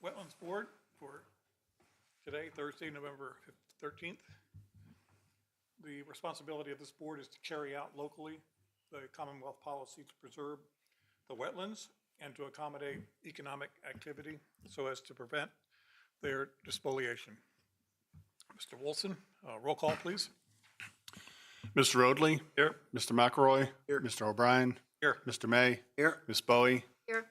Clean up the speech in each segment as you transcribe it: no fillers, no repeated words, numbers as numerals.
Wetlands Board for today, Thursday, November 13th. The responsibility of this board is to carry out locally the Commonwealth policy to preserve the wetlands and to accommodate economic activity so as to prevent their despoliation. Mr. Wilson, roll call, please. Mr. Roadley. Here. Mr. McElroy. Here. Mr. O'Brien. Here. Mr. May. Here. Ms. Bowie. Here.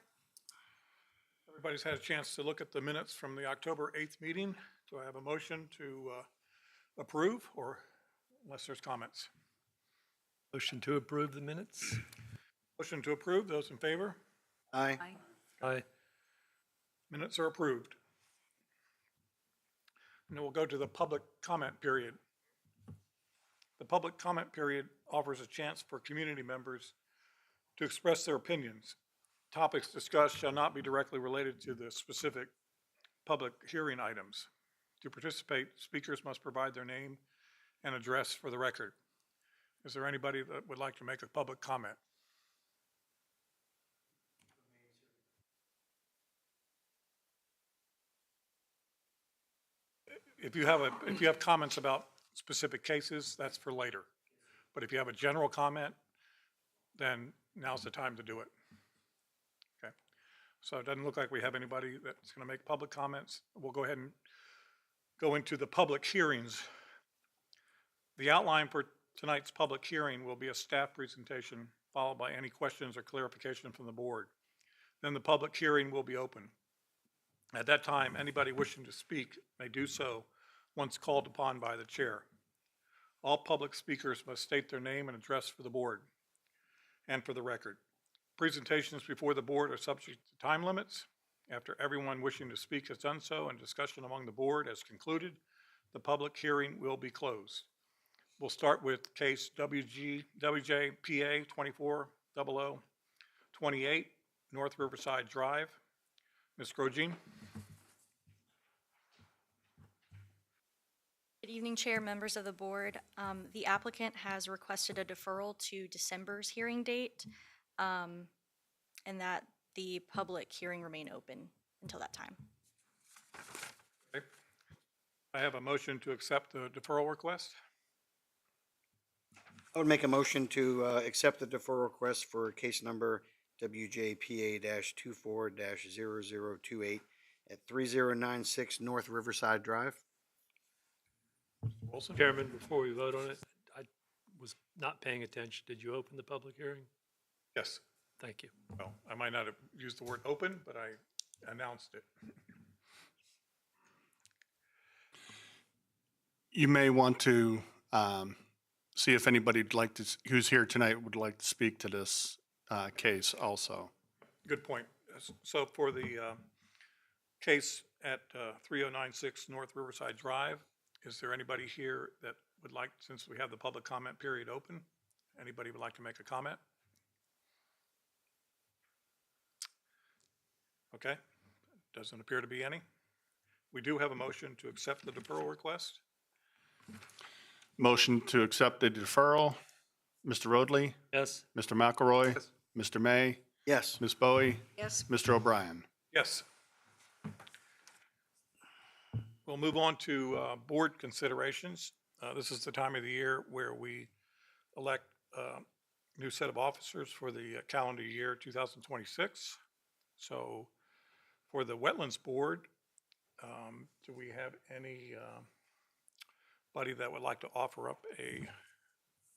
Everybody's had a chance to look at the minutes from the October 8th meeting. Do I have a motion to approve, or unless there's comments? Motion to approve the minutes? Motion to approve. Those in favor? Aye. Aye. Minutes are approved. And then we'll go to the public comment period. The public comment period offers a chance for community members to express their opinions. Topics discussed shall not be directly related to the specific public hearing items. To participate, speakers must provide their name and address for the record. Is there anybody that would like to make a public comment? If you have comments about specific cases, that's for later. But if you have a general comment, then now's the time to do it. Okay. So it doesn't look like we have anybody that's going to make public comments. We'll go ahead and go into the public hearings. The outline for tonight's public hearing will be a staff presentation followed by any questions or clarification from the board. Then the public hearing will be open. At that time, anybody wishing to speak may do so once called upon by the chair. All public speakers must state their name and address for the board and for the record. Presentations before the board are subject to time limits. After everyone wishing to speak has done so and discussion among the board has concluded, the public hearing will be closed. We'll start with case WJPA 240028, North Riverside Drive. Ms. Grosjean. Good evening, Chair, members of the board. The applicant has requested a deferral to December's hearing date, and that the public hearing remain open until that time. Okay. I have a motion to accept the deferral request. I would make a motion to accept the deferral request for case number WJPA-24-0028 at 3096 North Riverside Drive. Wilson. Chairman, before we vote on it, I was not paying attention. Did you open the public hearing? Yes. Thank you. Well, I might not have used the word open, but I announced it. You may want to see if anybody who's here tonight would like to speak to this case also. Good point. So for the case at 3096 North Riverside Drive, is there anybody here that would like, since we have the public comment period open, anybody would like to make a comment? Okay, doesn't appear to be any. We do have a motion to accept the deferral request. Motion to accept the deferral. Mr. Roadley. Yes. Mr. McElroy. Yes. Mr. May. Yes. Ms. Bowie. Yes. Mr. O'Brien. Yes. We'll move on to board considerations. This is the time of the year where we elect a new set of officers for the calendar year 2026. So for the Wetlands Board, do we have any buddy that would like to offer up a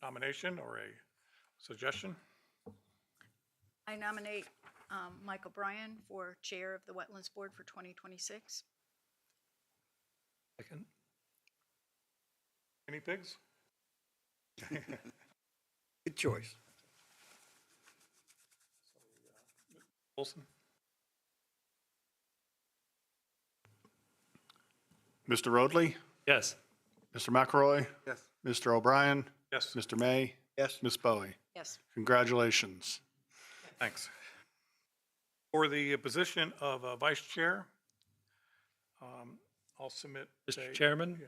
nomination or a suggestion? I nominate Michael Bryan for Chair of the Wetlands Board for 2026. Second. Guinea pigs? Good choice. Wilson? Mr. Roadley. Yes. Mr. McElroy. Yes. Mr. O'Brien. Yes. Mr. May. Yes. Ms. Bowie. Yes. Congratulations. Thanks. For the position of Vice Chair, I'll submit. Mr. Chairman,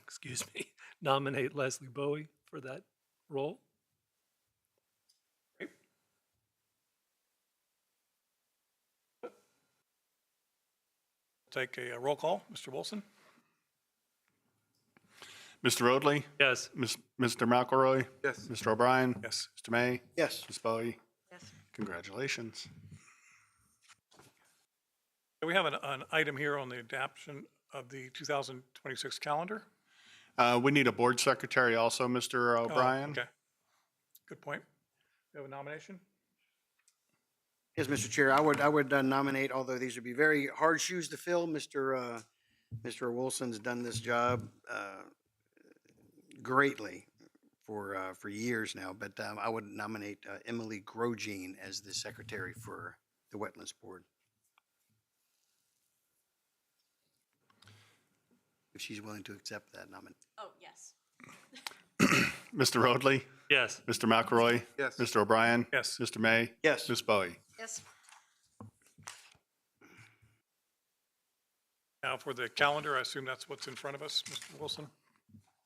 excuse me, nominate Leslie Bowie for that role. take a roll call. Mr. Wilson? Mr. Roadley? Yes. Mr. McElroy? Yes. Mr. O'Brien? Yes. Mr. May? Yes. Ms. Bowie? Yes. Congratulations. We have an item here on the adoption of the 2026 calendar. We need a board secretary also, Mr. Oh, O'Brien. Okay. Good point. We have a nomination? Yes, Mr. Chair, I would nominate, although these would be very hard shoes to fill, Mr. Wilson's done this job greatly for years now, but I would nominate Emily Grosjean as the secretary for the Wetlands Board. If she's willing to accept that nomination. Oh, yes. Mr. Roadley? Yes. Mr. McElroy? Yes. Mr. O'Brien? Yes. Mr. May? Yes. Ms. Bowie? Yes. Now for the calendar, I assume that's what's in front of us, Mr. Wilson?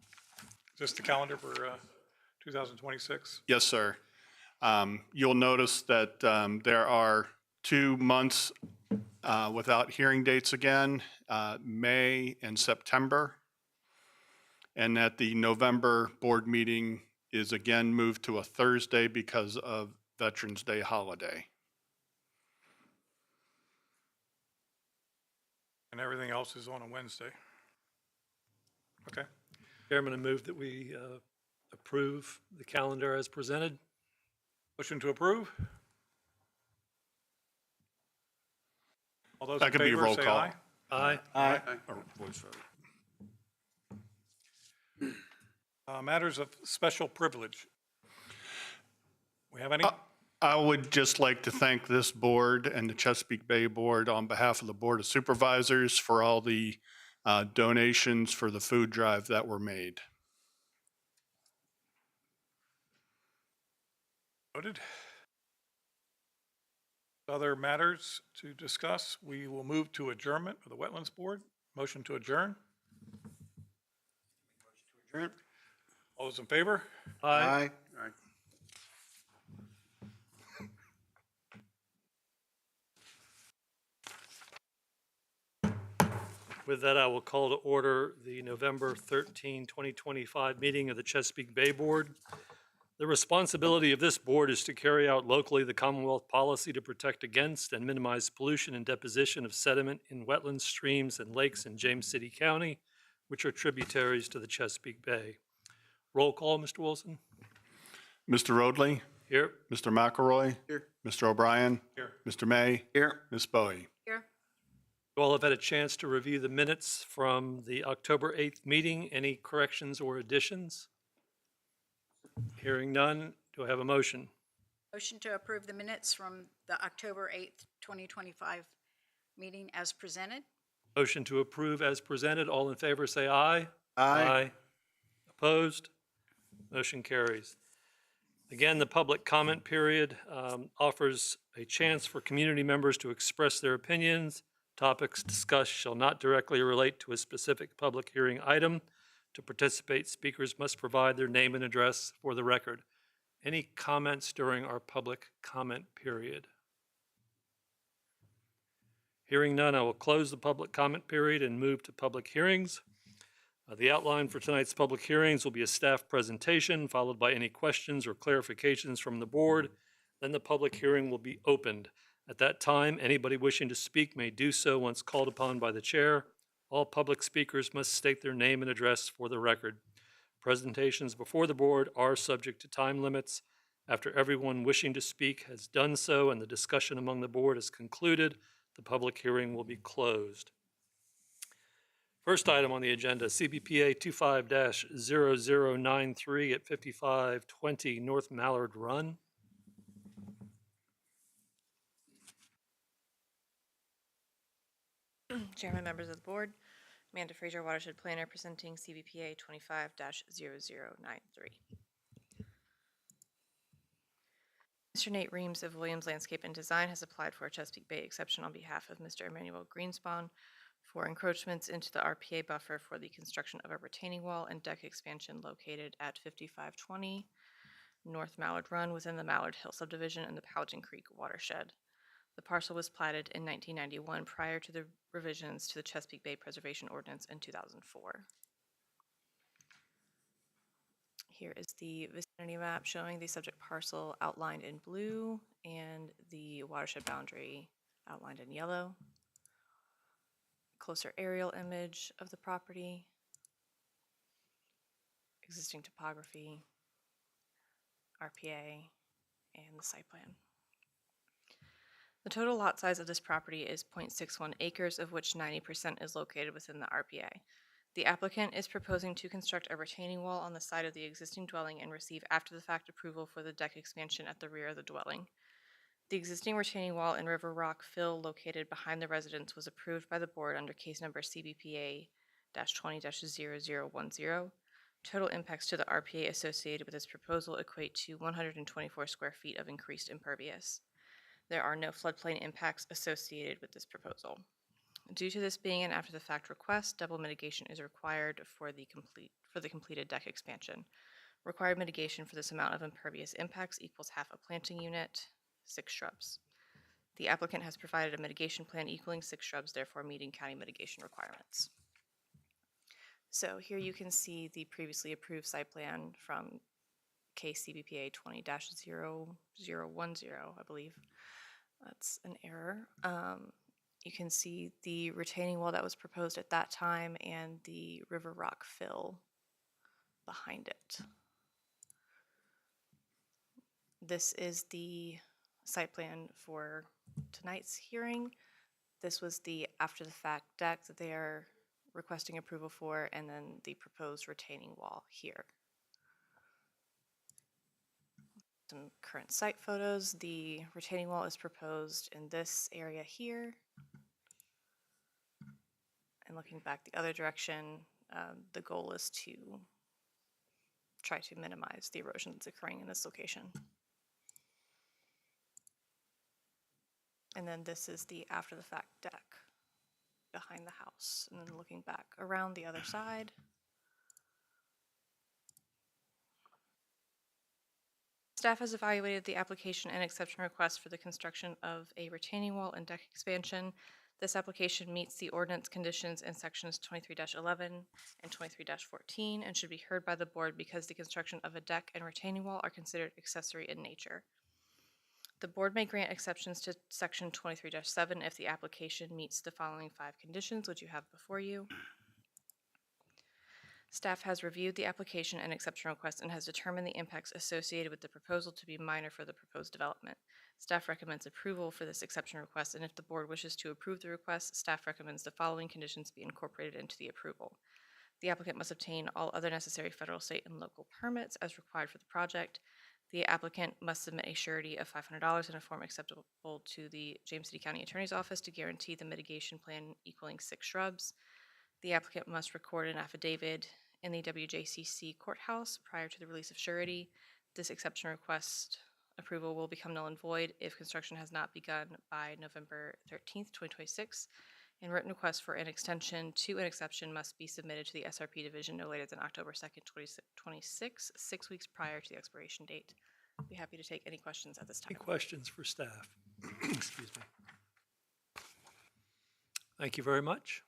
Is this the calendar for 2026? Yes, sir. You'll notice that there are 2 months without hearing dates again, May and September. And that the November board meeting is again moved to a Thursday because of Veterans Day holiday. And everything else is on a Wednesday. Okay. Chairman, I move that we approve the calendar as presented. Motion to approve? All those in That could be favor roll say call. aye. Aye. Aye. Or voice vote. Matters of special privilege. We have any? I would just like to thank this board and the Chesapeake Bay Board on behalf of the Board of Supervisors for all the donations for the food drive that were made. Noted. Other matters to discuss, we will move to adjournment of the Wetlands Board. Motion to adjourn. Adjourn. All those in favor? Aye. With that, I will call to order the November 13, 2025 meeting of the Chesapeake Bay Board. The responsibility of this board is to carry out locally the Commonwealth policy to protect against and minimize pollution and deposition of sediment in wetlands, streams, and lakes in James City County, which are tributaries to the Chesapeake Bay. Roll call, Mr. Wilson. Mr. Roadley? Here. Mr. McElroy? Here. Mr. O'Brien? Here. Mr. May? Here. Ms. Bowie? Here. You all have had a chance to review the minutes from the October 8th meeting. Any corrections or additions? Hearing none, do I have a motion? Motion to approve the minutes from the October 8th, 2025 meeting as presented. Motion to approve as presented. All in favor, say aye. Aye. Opposed? Motion carries. Again, the public comment period offers a chance for community members to express their opinions. Topics discussed shall not directly relate to a specific public hearing item. To participate, speakers must provide their name and address for the record. Any comments during our public comment period? Hearing none, I will close the public comment period and move to public hearings. The outline for tonight's public hearings will be a staff presentation, followed by any questions or clarifications from the board. Then the public hearing will be opened. At that time, anybody wishing to speak may do so once called upon by the chair. All public speakers must state their name and address for the record. Presentations before the board are subject to time limits. After everyone wishing to speak has done so and the discussion among the board is concluded, the public hearing will be closed. First item on the agenda, CBPA 25-0093 at 5520 North Mallard Run. Chairman, members of the board, Amanda Fraser, Watershed Planner, presenting CBPA 25-0093. Mr. Nate Reams of Williams Landscape and Design has applied for a Chesapeake Bay exception on behalf of Mr. Emmanuel Greenspan for encroachments into the RPA buffer for the construction of a retaining wall and deck expansion located at 5520 North Mallard Run within the Mallard Hill subdivision and the Powhatan Creek watershed. The parcel was platted in 1991 prior to the revisions to the Chesapeake Bay Preservation Ordinance in 2004. Here is the vicinity map showing the subject parcel outlined in blue and the watershed boundary outlined in yellow. Closer aerial image of the property, existing topography, RPA, and the site plan. The total lot size of this property is 0.61 acres, of which 90% is located within the RPA. The applicant is proposing to construct a retaining wall on the side of the existing dwelling and receive after-the-fact approval for the deck expansion at the rear of the dwelling. The existing retaining wall and river rock fill located behind the residence was approved by the board under case number CBPA-20-0010. Total impacts to the RPA associated with this proposal equate to 124 square feet of increased impervious. There are no floodplain impacts associated with this proposal. Due to this being an after-the-fact request, double mitigation is required for the completed deck expansion. Required mitigation for this amount of impervious impacts equals half a planting unit, 6 shrubs. The applicant has provided a mitigation plan equaling 6 shrubs, therefore meeting county mitigation requirements. So here you can see the previously approved site plan from case CBPA 20-0010, I believe. That's an error. You can see the retaining wall that was proposed at that time and the river rock fill behind it. This is the site plan for tonight's hearing. This was the after-the-fact deck that they are requesting approval for, and then the proposed retaining wall here. Some current site photos. The retaining wall is proposed in this area here. And looking back the other direction, the goal is to try to minimize the erosion that's occurring in this location. And then this is the after-the-fact deck behind the house. And then looking back around the other side. Staff has evaluated the application and exception request for the construction of a retaining wall and deck expansion. This application meets the ordinance conditions in sections 23-11 and 23-14 and should be heard by the board because the construction of a deck and retaining wall are considered accessory in nature. The board may grant exceptions to section 23-7 if the application meets the following 5 conditions, which you have before you. Staff has reviewed the application and exception request and has determined the impacts associated with the proposal to be minor for the proposed development. Staff recommends approval for this exception request, and if the board wishes to approve the request, staff recommends the following conditions be incorporated into the approval. The applicant must obtain all other necessary federal, state, and local permits as required for the project. The applicant must submit a surety of $500 in a form acceptable to the James City County Attorney's Office to guarantee the mitigation plan equaling 6 shrubs. The applicant must record an affidavit in the WJCC courthouse prior to the release of surety. This exception request approval will become null and void if construction has not begun by November 13th, 2026. And written request for an extension to an exception must be submitted to the SRP division no later than October 2nd, 2026, 6 weeks prior to the expiration date. I'd be happy to take any questions at this time. Any questions for staff? Excuse me. Thank you very much.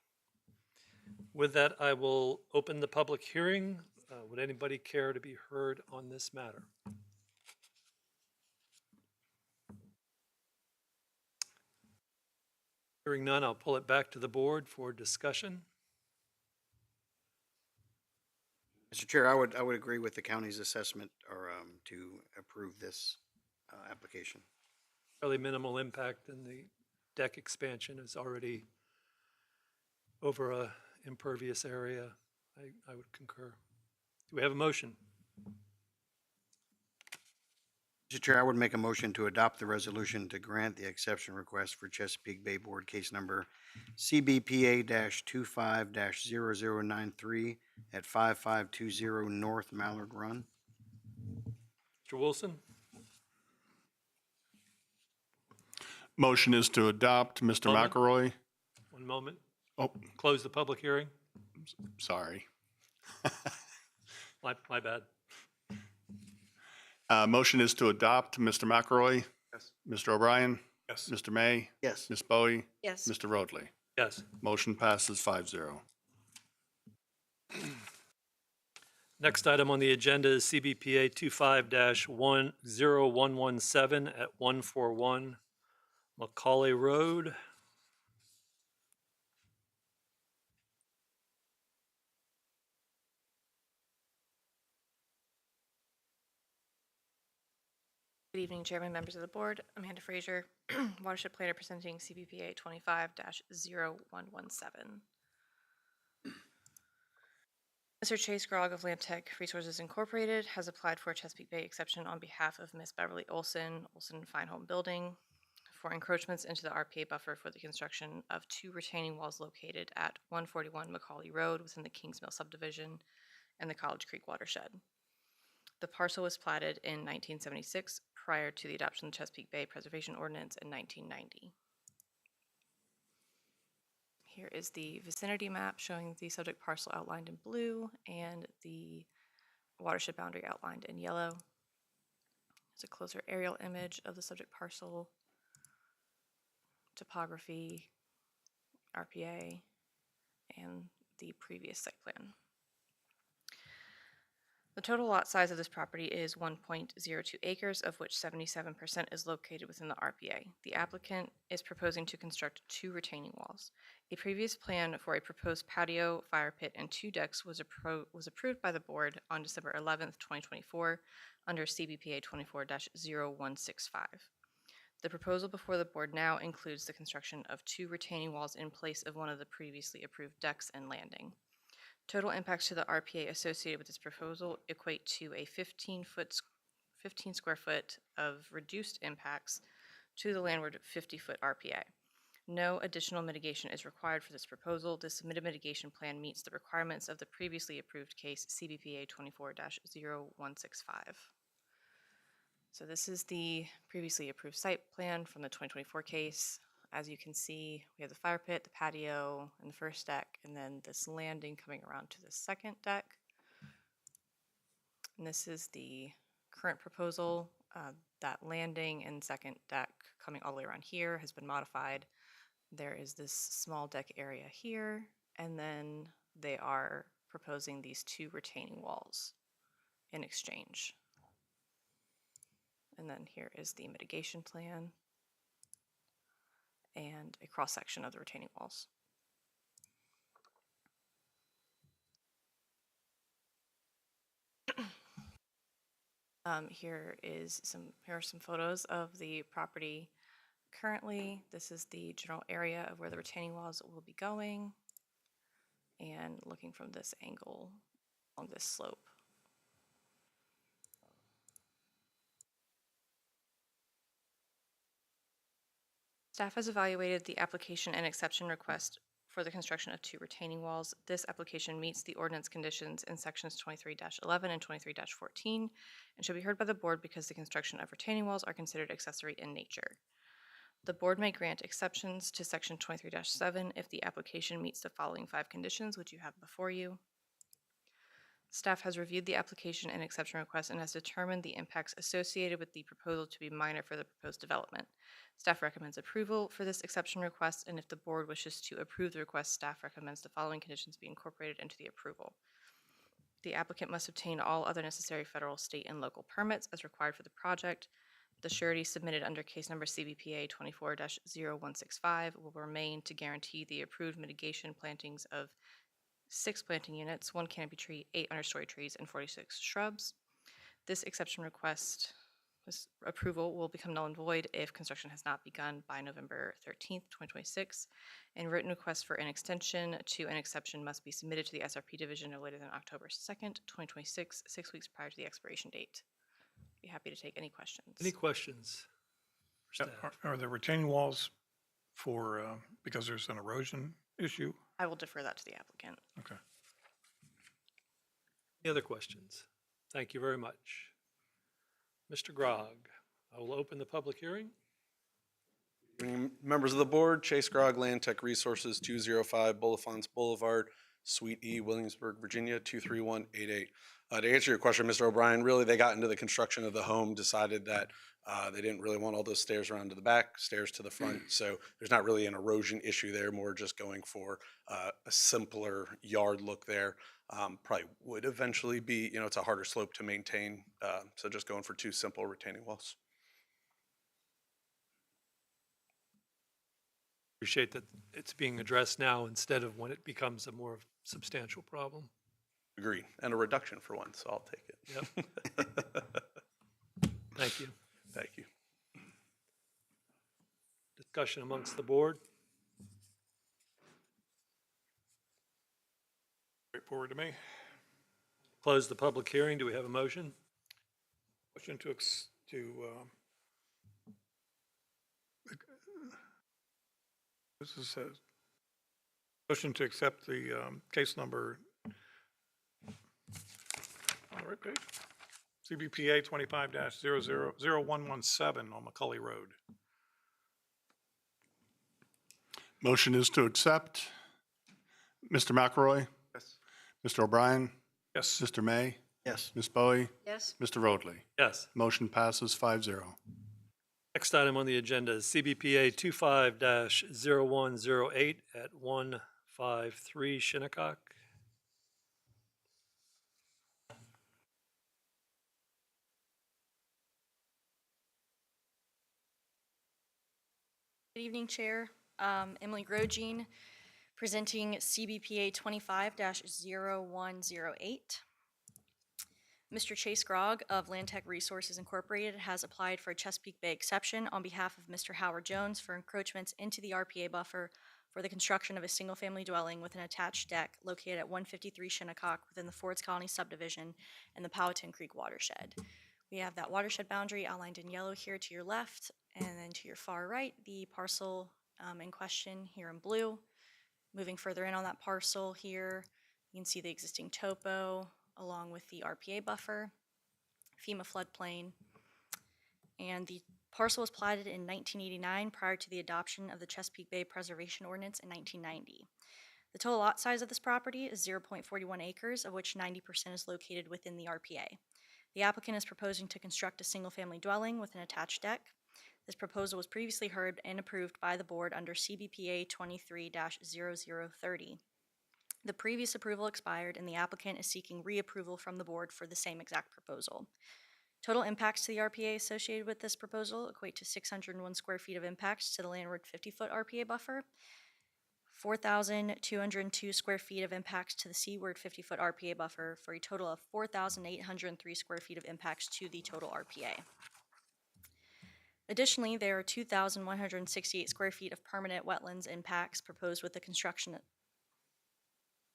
With that, I will open the public hearing. Would anybody care to be heard on this matter? Hearing none, I'll pull it back to the board for discussion. Mr. Chair, I would agree with the county's assessment or to approve this application. Fairly minimal impact, and the deck expansion is already over a impervious area. I would concur. Do we have a motion? Mr. Chair, I would make a motion to adopt the resolution to grant the exception request for Chesapeake Bay Board case number CBPA-25-0093 at 5520 North Mallard Run. Mr. Wilson? Motion is to adopt. Mr. Moment. McElroy. One moment. Oh, Close the public hearing. sorry. My bad. Motion is to adopt. Mr. McElroy. Yes. Mr. O'Brien. Yes. Mr. May, Yes. Ms. Bowie, Yes. Mr. Roadley. Yes. Motion passes 5-0. Next item on the agenda is CBPA 25-10117 at 141 Macaulay Road. Good evening, Chairman, members of the board. Amanda Frazier, Watershed Planner presenting CBPA 25-0117. Mr. Chase Grogg of Landtech Resources Incorporated has applied for a Chesapeake Bay exception on behalf of Ms. Beverly Olson Fine Home Building for encroachments into the RPA buffer for the construction of 2 retaining walls located at 141 Macaulay Road within the Kings Mill subdivision and the College Creek watershed. The parcel was platted in 1976 prior to the adoption of the Chesapeake Bay Preservation Ordinance in 1990. Here is the vicinity map showing the subject parcel outlined in blue and the watershed boundary outlined in yellow. It's a closer aerial image of the subject parcel, topography, RPA, and the previous site plan. The total lot size of this property is 1.02 acres, of which 77% is located within the RPA. The applicant is proposing to construct 2 retaining walls. A previous plan for a proposed patio, fire pit, and 2 decks was approved by the board on December 11th, 2024, under CBPA 24-0165. The proposal before the board now includes the construction of 2 retaining walls in place of one of the previously approved decks and landing. Total impacts to the RPA associated with this proposal equate to a 15 square foot of reduced impacts to the landward 50-foot RPA. No additional mitigation is required for this proposal. This submitted mitigation plan meets the requirements of the previously approved case CBPA 24-0165. So this is the previously approved site plan from the 2024 case. As you can see, we have the fire pit, the patio, and the first deck, and then this landing coming around to the second deck. And this is the current proposal. That landing and second deck coming all the way around here has been modified. There is this small deck area here, and then they are proposing these 2 retaining walls in exchange. And then here is the mitigation plan and a cross-section of the retaining walls. Here are some photos of the property currently. This is the general area of where the retaining walls will be going, and looking from this angle on this slope. Staff has evaluated the application and exception request for the construction of 2 retaining walls. This application meets the ordinance conditions in sections 23-11 and 23-14 and should be heard by the board because the construction of retaining walls are considered accessory in nature. The board may grant exceptions to section 23-7 if the application meets the following 5 conditions, which you have before you. Staff has reviewed the application and exception request and has determined the impacts associated with the proposal to be minor for the proposed development. Staff recommends approval for this exception request, and if the board wishes to approve the request, staff recommends the following conditions be incorporated into the approval. The applicant must obtain all other necessary federal, state, and local permits as required for the project. The surety submitted under case number CBPA 24-0165 will remain to guarantee the approved mitigation plantings of 6 planting units, 1 canopy tree, 8 understory trees, and 46 shrubs. This exception request, this approval will become null and void if construction has not begun by November 13th, 2026, and written requests for an extension to an exception must be submitted to the SRP division no later than October 2nd, 2026, 6 weeks prior to the expiration date. Be happy to take any questions. Any questions for staff? Are the retaining walls for, because there's an erosion issue? I will defer that to the applicant. Okay. Any other questions? Thank you very much. Mr. Grogg, I will open the public hearing. Evening, members of the board, Chase Grogg, Land Tech Resources, 205 Bullifonts Boulevard, Suite E, Williamsburg, Virginia, 23188. To answer your question, Mr. O'Brien, really they got into the construction of the home, decided that They didn't really want all those stairs around to the back, stairs to the front. So there's not really an erosion issue there, more just going for a simpler yard look there. Probably would eventually be, it's a harder slope to maintain. So just going for 2 simple retaining walls. Appreciate that it's being addressed now instead of when it becomes a more substantial problem. Agreed. And a reduction for one, so I'll take it. Yep. Thank you. Thank you. Discussion amongst the board. Straightforward to me. Close the public hearing. Do we have a motion? Motion this is a motion to accept the case number, all right, page, CBPA 25-000117 on Macaulay Road. Motion is to accept. Mr. McElroy? Yes. Mr. O'Brien? Yes. Mr. May? Yes. Ms. Bowie? Yes. Mr. Roadley? Yes. Motion passes 5-0. Next item on the agenda is CBPA 25-0108 at 153 Shinnecock. Good evening, Chair. Emily Grogine, presenting CBPA 25-0108. Mr. Chase Grogg of Land Tech Resources Incorporated has applied for a Chesapeake Bay exception on behalf of Mr. Howard Jones for encroachments into the RPA buffer for the construction of a single-family dwelling with an attached deck located at 153 Shinnecock within the Fords Colony subdivision and the Powhatan Creek watershed. We have that watershed boundary outlined in yellow here to your left, and then to your far right, the parcel in question here in blue. Moving further in on that parcel here, you can see the existing topo along with the RPA buffer, FEMA floodplain, and the parcel was platted in 1989 prior to the adoption of the Chesapeake Bay Preservation Ordinance in 1990. The total lot size of this property is 0.41 acres, of which 90% is located within the RPA. The applicant is proposing to construct a single-family dwelling with an attached deck. This proposal was previously heard and approved by the board under CBPA 23-0030. The previous approval expired, and the applicant is seeking reapproval from the board for the same exact proposal. Total impacts to the RPA associated with this proposal equate to 601 square feet of impacts to the landward 50-foot RPA buffer, 4,202 square feet of impacts to the seaward 50-foot RPA buffer, for a total of 4,803 square feet of impacts to the total RPA. Additionally, there are 2,168 square feet of permanent wetlands impacts proposed with the construction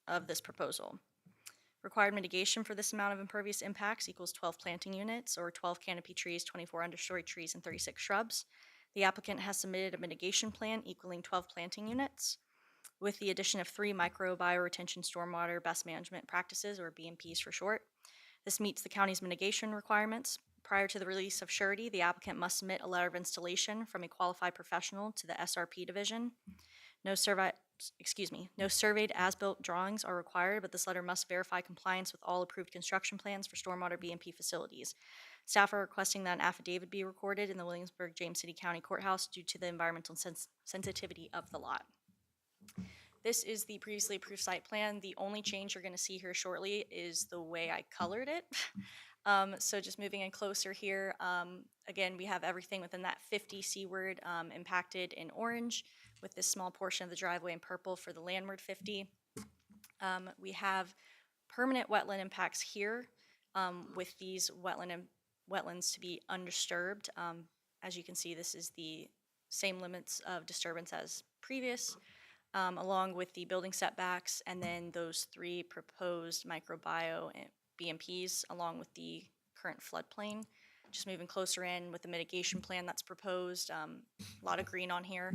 of this proposal. Required mitigation for this amount of impervious impacts equals 12 planting units, or 12 canopy trees, 24 understory trees, and 36 shrubs. The applicant has submitted a mitigation plan equaling 12 planting units, with the addition of 3 micro bioretention stormwater best management practices, or BMPs for short. This meets the county's mitigation requirements. Prior to the release of surety, the applicant must submit a letter of installation from a qualified professional to the SRP division. No surveyed as-built drawings are required, but this letter must verify compliance with all approved construction plans for stormwater BMP facilities. Staff are requesting that an affidavit be recorded in the Williamsburg-James City County Courthouse due to the environmental sensitivity of the lot. This is the previously approved site plan. The only change you're going to see here shortly is the way I colored it. So just moving in closer here, again, we have everything within that 50 seaward impacted in orange, with this small portion of the driveway in purple for the landward 50. We have permanent wetland impacts here with these wetlands to be undisturbed. As you can see, this is the same limits of disturbance as previous, along with the building setbacks, and then those 3 proposed microbio BMPs along with the current floodplain. Just moving closer in with the mitigation plan that's proposed. A lot of green on here,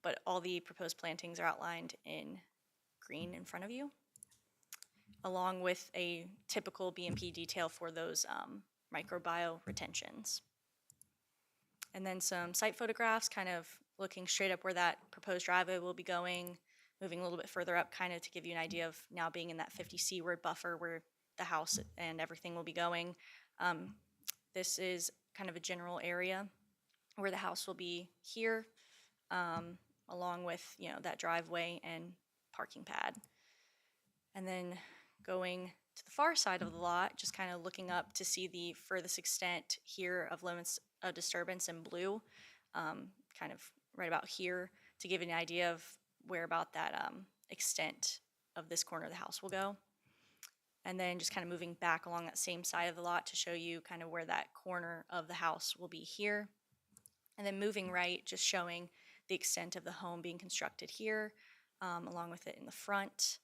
but all the proposed plantings are outlined in green in front of you, along with a typical BMP detail for those microbio retentions. And then some site photographs kind of looking straight up where that proposed driveway will be going, moving a little bit further up kind of to give you an idea of now being in that 50 seaward buffer where the house and everything will be going. This is kind of a general area where the house will be here, along with, that driveway and parking pad. And then going to the far side of the lot, just kind of looking up to see the furthest extent here of limits of disturbance in blue, kind of right about here, to give you an idea of where about that extent of this corner of the house will go. And then just kind of moving back along that same side of the lot to show you kind of where that corner of the house will be here. And then moving right, just showing the extent of the home being constructed here, along with it in the front.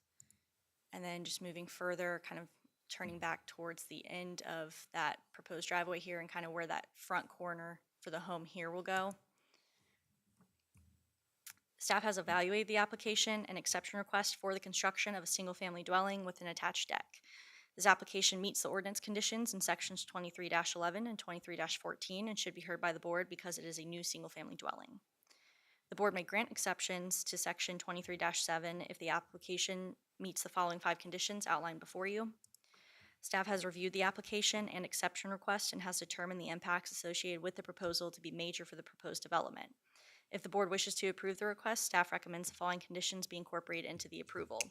And then just moving further, kind of turning back towards the end of that proposed driveway here and kind of where that front corner for the home here will go. Staff has evaluated the application and exception request for the construction of a single-family dwelling with an attached deck. This application meets the ordinance conditions in sections 23-11 and 23-14 and should be heard by the board because it is a new single-family dwelling. The board may grant exceptions to section 23-7 if the application meets the following 5 conditions outlined before you. Staff has reviewed the application and exception request and has determined the impacts associated with the proposal to be major for the proposed development. If the board wishes to approve the request, staff recommends the following conditions be incorporated into the approval.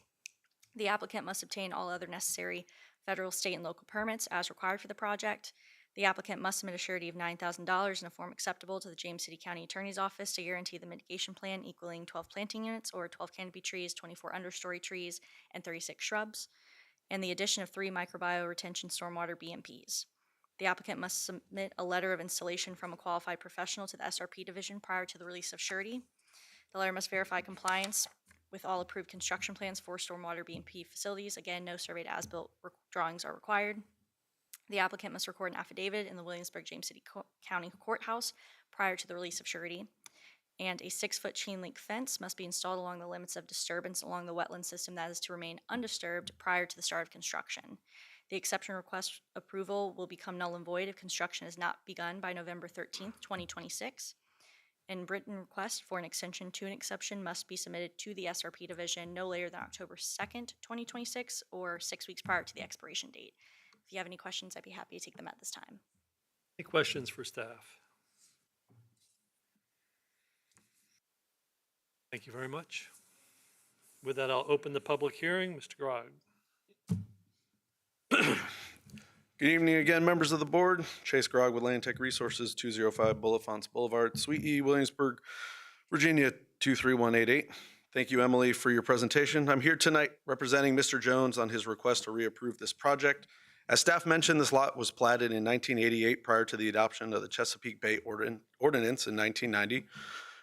The applicant must obtain all other necessary federal, state, and local permits as required for the project. The applicant must submit a surety of $9,000 in a form acceptable to the James City County Attorney's Office to guarantee the mitigation plan equaling 12 planting units or 12 canopy trees, 24 understory trees, and 36 shrubs, and the addition of 3 microbial retention stormwater BMPs. The applicant must submit a letter of installation from a qualified professional to the SRP division prior to the release of surety. The letter must verify compliance with all approved construction plans for stormwater BMP facilities. Again, no surveyed as-built drawings are required. The applicant must record an affidavit in the Williamsburg-James City County Courthouse prior to the release of surety. And a 6-foot chain link fence must be installed along the limits of disturbance along the wetland system that is to remain undisturbed prior to the start of construction. The exception request approval will become null and void if construction is not begun by November 13th, 2026. And written request for an extension to an exception must be submitted to the SRP division no later than October 2nd, 2026, or 6 weeks prior to the expiration date. If you have any questions, I'd be happy to take them at this time. Any questions for staff? Thank you very much. With that, I'll open the public hearing. Mr. Grog. Good evening again, members of the board. Chase Grog with Land Tech Resources, 205 Bullifonts Boulevard, Suite E, Williamsburg, Virginia, 23188. Thank you, Emily, for your presentation. I'm here tonight representing Mr. Jones on his request to reapprove this project. As staff mentioned, this lot was platted in 1988 prior to the adoption of the Chesapeake Bay Ordinance in 1990.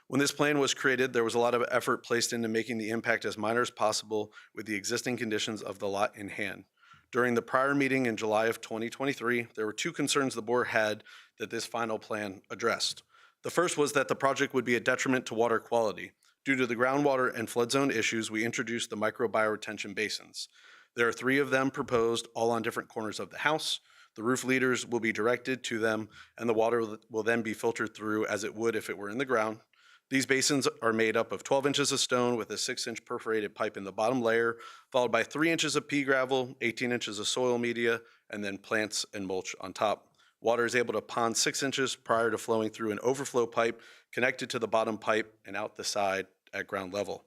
When this plan was created, there was a lot of effort placed into making the impact as minor as possible with the existing conditions of the lot in hand. During the prior meeting in July of 2023, there were 2 concerns the board had that this final plan addressed. The first was that the project would be a detriment to water quality. Due to the groundwater and flood zone issues, we introduced the microbioretention basins. There are 3 of them proposed, all on different corners of the house. The roof leaders will be directed to them, and the water will then be filtered through as it would if it were in the ground. These basins are made up of 12 inches of stone with a 6-inch perforated pipe in the bottom layer, followed by 3 inches of pea gravel, 18 inches of soil media, and then plants and mulch on top. Water is able to pond 6 inches prior to flowing through an overflow pipe connected to the bottom pipe and out the side at ground level.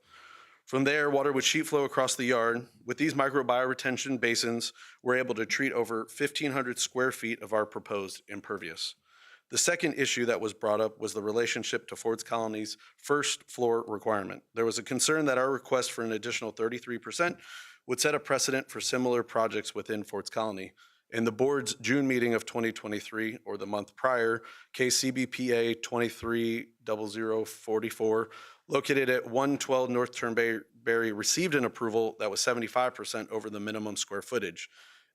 From there, water would sheet flow across the yard. With these microbioretention basins, we're able to treat over 1,500 square feet of our proposed impervious. The second issue that was brought up was the relationship to Ford's Colony's first floor requirement. There was a concern that our request for an additional 33% would set a precedent for similar projects within Ford's Colony. In the board's June meeting of 2023, or the month prior, case CBPA 230044, located at 112 North Turnberry, received an approval that was 75% over the minimum square footage.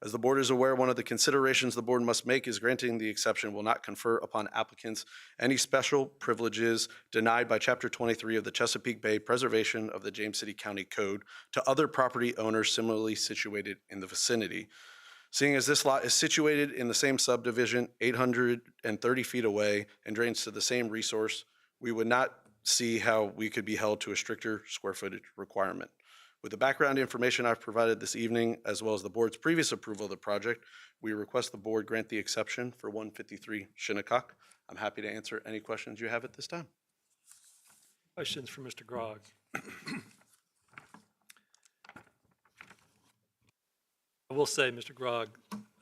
As the board is aware, one of the considerations the board must make is granting the exception will not confer upon applicants any special privileges denied by Chapter 23 of the Chesapeake Bay Preservation of the James City County Code to other property owners similarly situated in the vicinity. Seeing as this lot is situated in the same subdivision, 830 feet away, and drains to the same resource, we would not see how we could be held to a stricter square footage requirement. With the background information I've provided this evening, as well as the board's previous approval of the project, we request the board grant the exception for 153 Shinnecock. I'm happy to answer any questions you have at this time. Questions for Mr. Grogg? I will say, Mr. Grogg,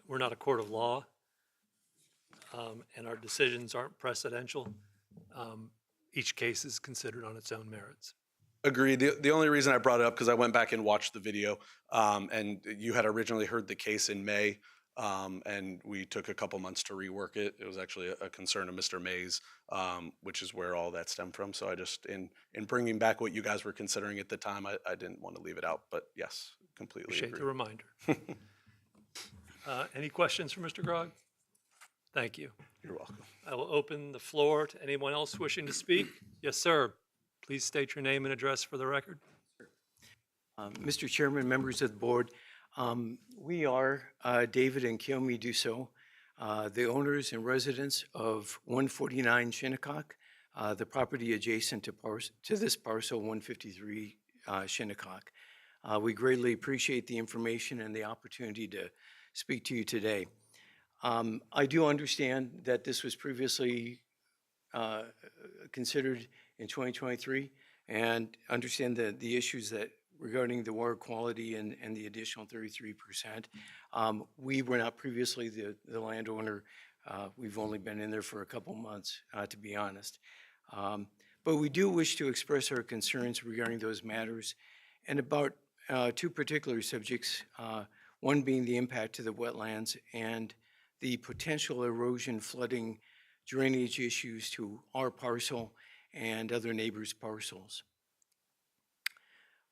we're not a court of law, and our decisions aren't precedential. Each case is considered on its own merits. Agreed. The only reason I brought it up, because I went back and watched the video, and you had originally heard the case in May, and we took a couple months to rework it. It was actually a concern of Mr. May's, which is where all that stemmed from. So I just, in bringing back what you guys were considering at the time, I didn't want to leave it out. But yes, completely Appreciate agree. the reminder. Any questions for Mr. Grogg? Thank you. You're welcome. I will open the floor to anyone else wishing to speak. Yes, sir. Please state your name and address for the record. Mr. Chairman, members of the board, we are David and Kiyomi Dussault, the owners and residents of 149 Shinnecock, the property adjacent to this parcel, 153 Shinnecock. We greatly appreciate the information and the opportunity to speak to you today. I do understand that this was previously considered in 2023 and understand the issues that regarding the water quality and the additional 33%. We were not previously the landowner. We've only been in there for a couple months, to be honest. But we do wish to express our concerns regarding those matters and about two particular subjects, one being the impact to the wetlands and the potential erosion, flooding, drainage issues to our parcel and other neighbors' parcels.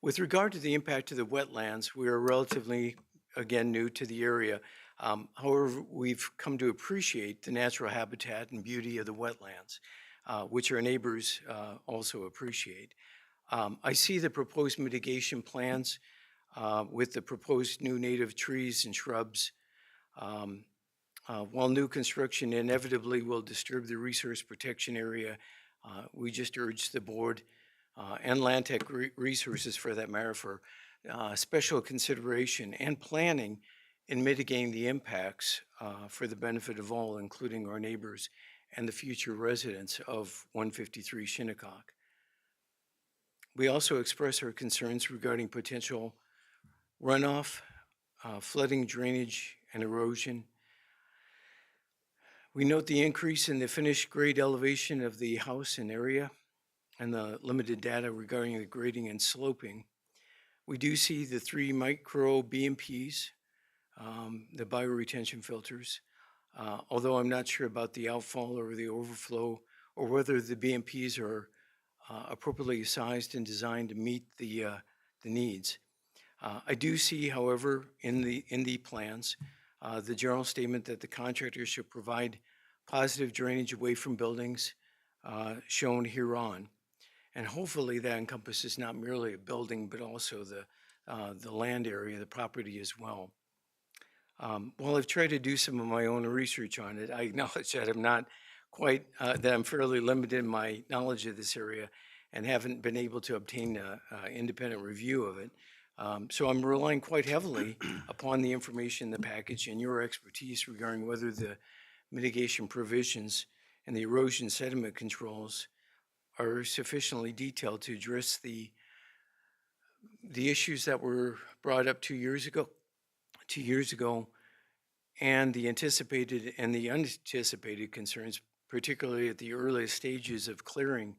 With regard to the impact to the wetlands, we are relatively, again, new to the area. However, we've come to appreciate the natural habitat and beauty of the wetlands, which our neighbors also appreciate. I see the proposed mitigation plans with the proposed new native trees and shrubs. While new construction inevitably will disturb the resource protection area, we just urge the board and Land Tech Resources, for that matter, for special consideration and planning in mitigating the impacts for the benefit of all, including our neighbors and the future residents of 153 Shinnecock. We also express our concerns regarding potential runoff, flooding, drainage, and erosion. We note the increase in the finished grade elevation of the house and area and the limited data regarding the grading and sloping. We do see the 3 micro BMPs, the bioretention filters, although I'm not sure about the outfall or the overflow or whether the BMPs are appropriately sized and designed to meet the needs. I do see, however, in the plans, the general statement that the contractor should provide positive drainage away from buildings shown hereon. And hopefully that encompasses not merely a building, but also the land area, the property as well. While I've tried to do some of my own research on it, I acknowledge that I'm not quite, that I'm fairly limited in my knowledge of this area and haven't been able to obtain an independent review of it. So I'm relying quite heavily upon the information in the package and your expertise regarding whether the mitigation provisions and the erosion sediment controls are sufficiently detailed to address the issues that were brought up 2 years ago, and the anticipated and the unanticipated concerns, particularly at the earliest stages of clearing,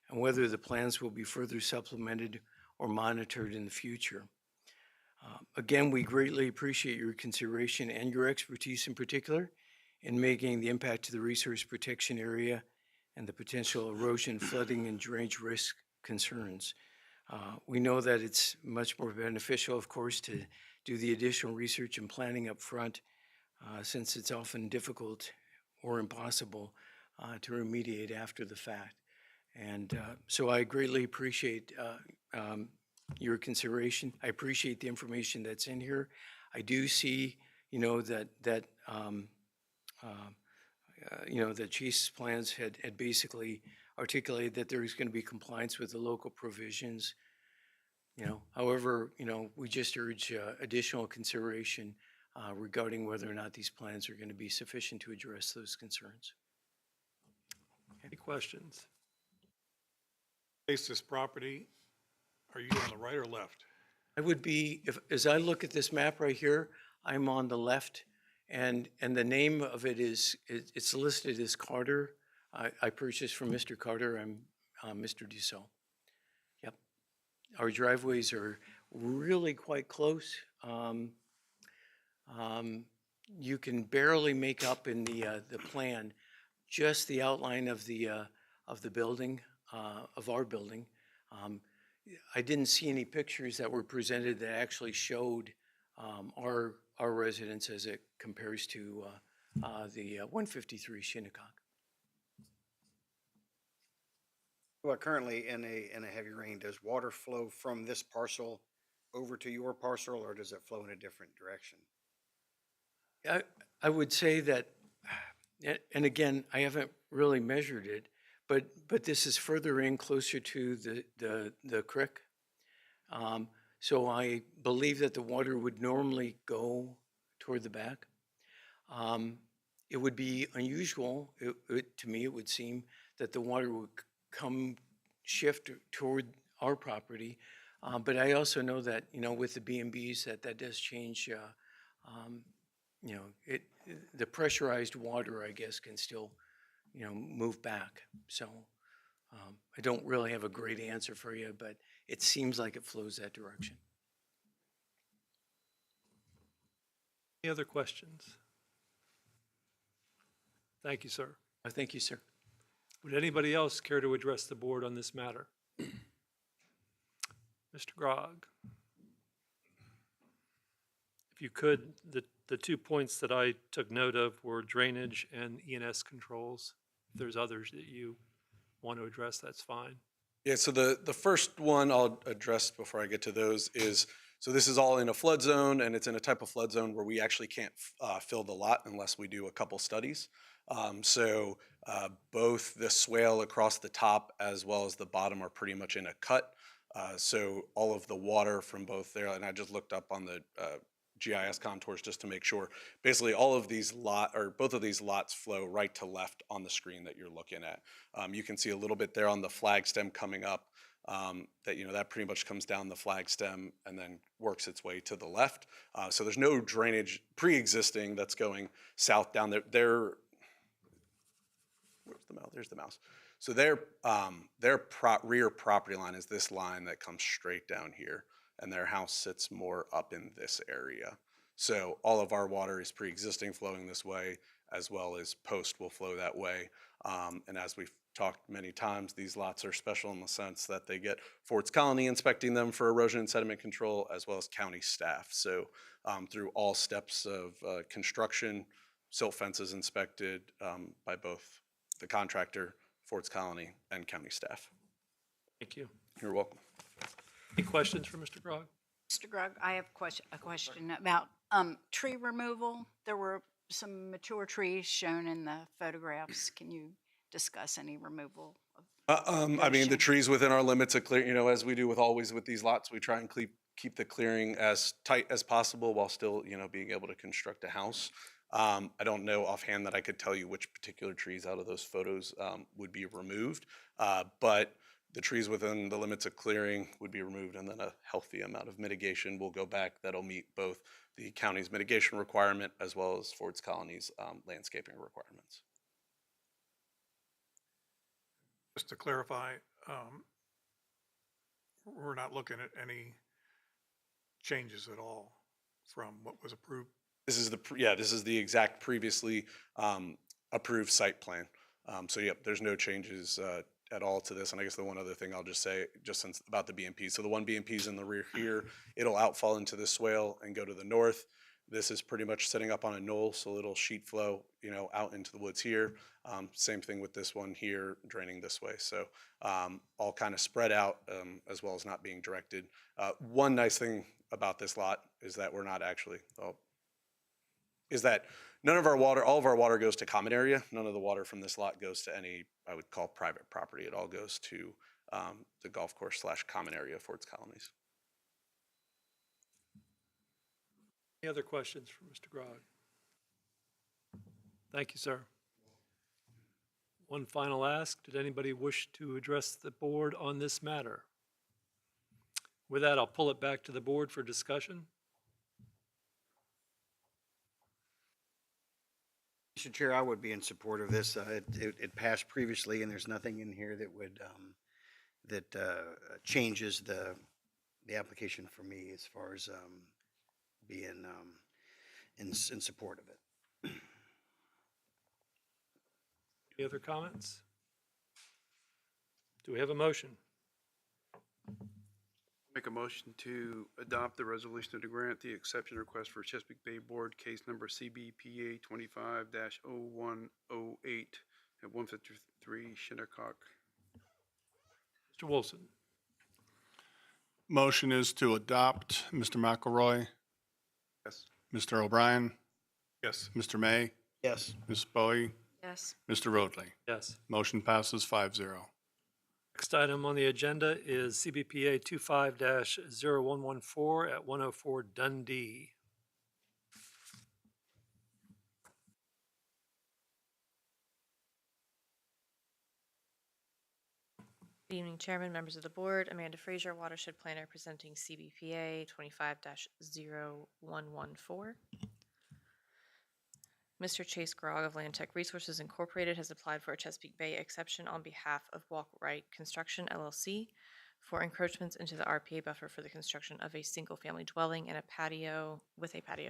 and whether the plans will be further supplemented or monitored in the future. Again, we greatly appreciate your consideration and your expertise in particular in mitigating the impact to the resource protection area and the potential erosion, flooding, and drainage risk concerns. We know that it's much more beneficial, of course, to do the additional research and planning up front, since it's often difficult or impossible to remediate after the fact. And so I greatly appreciate your consideration. I appreciate the information that's in here. I do see, that Chase's plans had basically articulated that there's going to be compliance with the local provisions. However, we just urge additional consideration regarding whether or not these plans are going to be sufficient to address those concerns. Any questions? Face this property, are you on the right or left? I would be, as I look at this map right here, I'm on the left, and the name of it it's listed as Carter. I purchased from Mr. Carter. I'm Mr. Dussault. Yep. Our driveways are really quite close. You can barely make up in the plan just the outline of the building, of our building. I didn't see any pictures that were presented that actually showed our residence as it compares to the 153 Shinnecock. Well, currently in a heavy rain, does water flow from this parcel over to your parcel, or does it flow in a different direction? I would say that, and again, I haven't really measured it, but this is further in, closer to the creek. So I believe that the water would normally go toward the back. It would be unusual, to me, it would seem that the water would shift toward our property. But I also know that, with the B&Bs, that does change, the pressurized water, I guess, can still, move back. So I don't really have a great answer for you, but it seems like it flows that direction. Any other questions? Thank you, sir. Thank you, sir. Would anybody else care to address the board on this matter? Mr. Grogg? If you could, the 2 points that I took note of were drainage and E&S controls. If there's others that you want to address, that's fine. Yeah, so the first one I'll address before I get to those is, so this is all in a flood zone, and it's in a type of flood zone where we actually can't fill the lot unless we do a couple studies. So both the swale across the top as well as the bottom are pretty much in a cut. So all of the water from both there, and I just looked up on the GIS contours just to make sure. Basically, all of these both of these lots flow right to left on the screen that you're looking at. You can see a little bit there on the flag stem coming up. That pretty much comes down the flag stem and then works its way to the left. So there's no drainage pre-existing that's going south down there. Where's the mouse? There's the mouse. So their rear property line is this line that comes straight down here, and their house sits more up in this area. So all of our water is pre-existing flowing this way, as well as post will flow that way. And as we've talked many times, these lots are special in the sense that they get Ford's Colony inspecting them for erosion and sediment control, as well as county staff. So through all steps of construction, silt fences inspected by both the contractor, Ford's Colony, and county staff. Thank you. You're welcome. Any questions for Mr. Grogg? Mr. Grugg, I have a question about tree removal. There were some mature trees shown in the photographs. Can you discuss any removal of I mean, the trees within our limits of clear, as we do always with these lots, we try and keep the clearing as tight as possible while still, being able to construct a house. I don't know offhand that I could tell you which particular trees out of those photos would be removed, but the trees within the limits of clearing would be removed, and then a healthy amount of mitigation will go back that'll meet both the county's mitigation requirement as well as Ford's Colony's landscaping requirements. Just to clarify, we're not looking at any changes at all from what was approved. This is the exact previously approved site plan. So yep, there's no changes at all to this. And I guess the one other thing I'll just say, since about the BMP. So the one BMP is in the rear here. It'll outfall into the swale and go to the north. This is pretty much setting up on a knoll, so it'll sheet flow, out into the woods here. Same thing with this one here, draining this way. So all kind of spread out as well as not being directed. One nice thing about this lot is that we're not actually, is that none of our water, all of our water goes to common area. None of the water from this lot goes to any, I would call, private property. It all goes to the golf course / common area of Ford's Colonies. Any other questions for Mr. Grog? Thank you, sir. One final ask, did anybody wish to address the board on this matter? With that, I'll pull it back to the board for discussion. Mr. Chair, I would be in support of this. It passed previously, and there's nothing in here that would, changes the application for me as far as, being, in support of it. Any other comments? Do we have a motion? Make a motion to adopt the resolution to grant the exception request for Chesapeake Bay Board case number CBPA 25-0108 at 153 Shinnecock. Mr. Wilson? Motion is to adopt. Mr. McElroy, Yes. Mr. O'Brien, Yes. Mr. May, Yes. Ms. Bowie, Yes. Mr. Roadley. Yes. Motion passes 5-0. Next item on the agenda is CBPA 25-0114 at 104 Dundee. Good evening, Chairman, members of the board. Amanda Frazier, Watershed Planner, presenting CBPA 25-0114. Mr. Chase Grog of Land Tech Resources Incorporated has applied for a Chesapeake Bay exception on behalf of Walk Right Construction LLC for encroachments into the RPA buffer for the construction of a single-family dwelling and a patio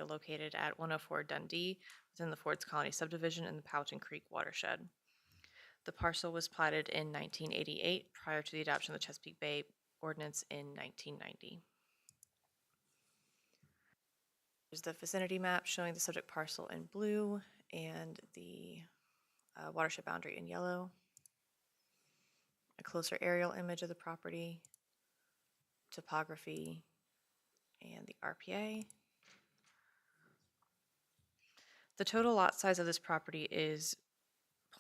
located at 104 Dundee within the Ford's Colony subdivision in the Powhatan Creek watershed. The parcel was platted in 1988 prior to the adoption of the Chesapeake Bay Ordinance in 1990. There's the vicinity map showing the subject parcel in blue and the watershed boundary in yellow. A closer aerial image of the property, topography, and the RPA. The total lot size of this property is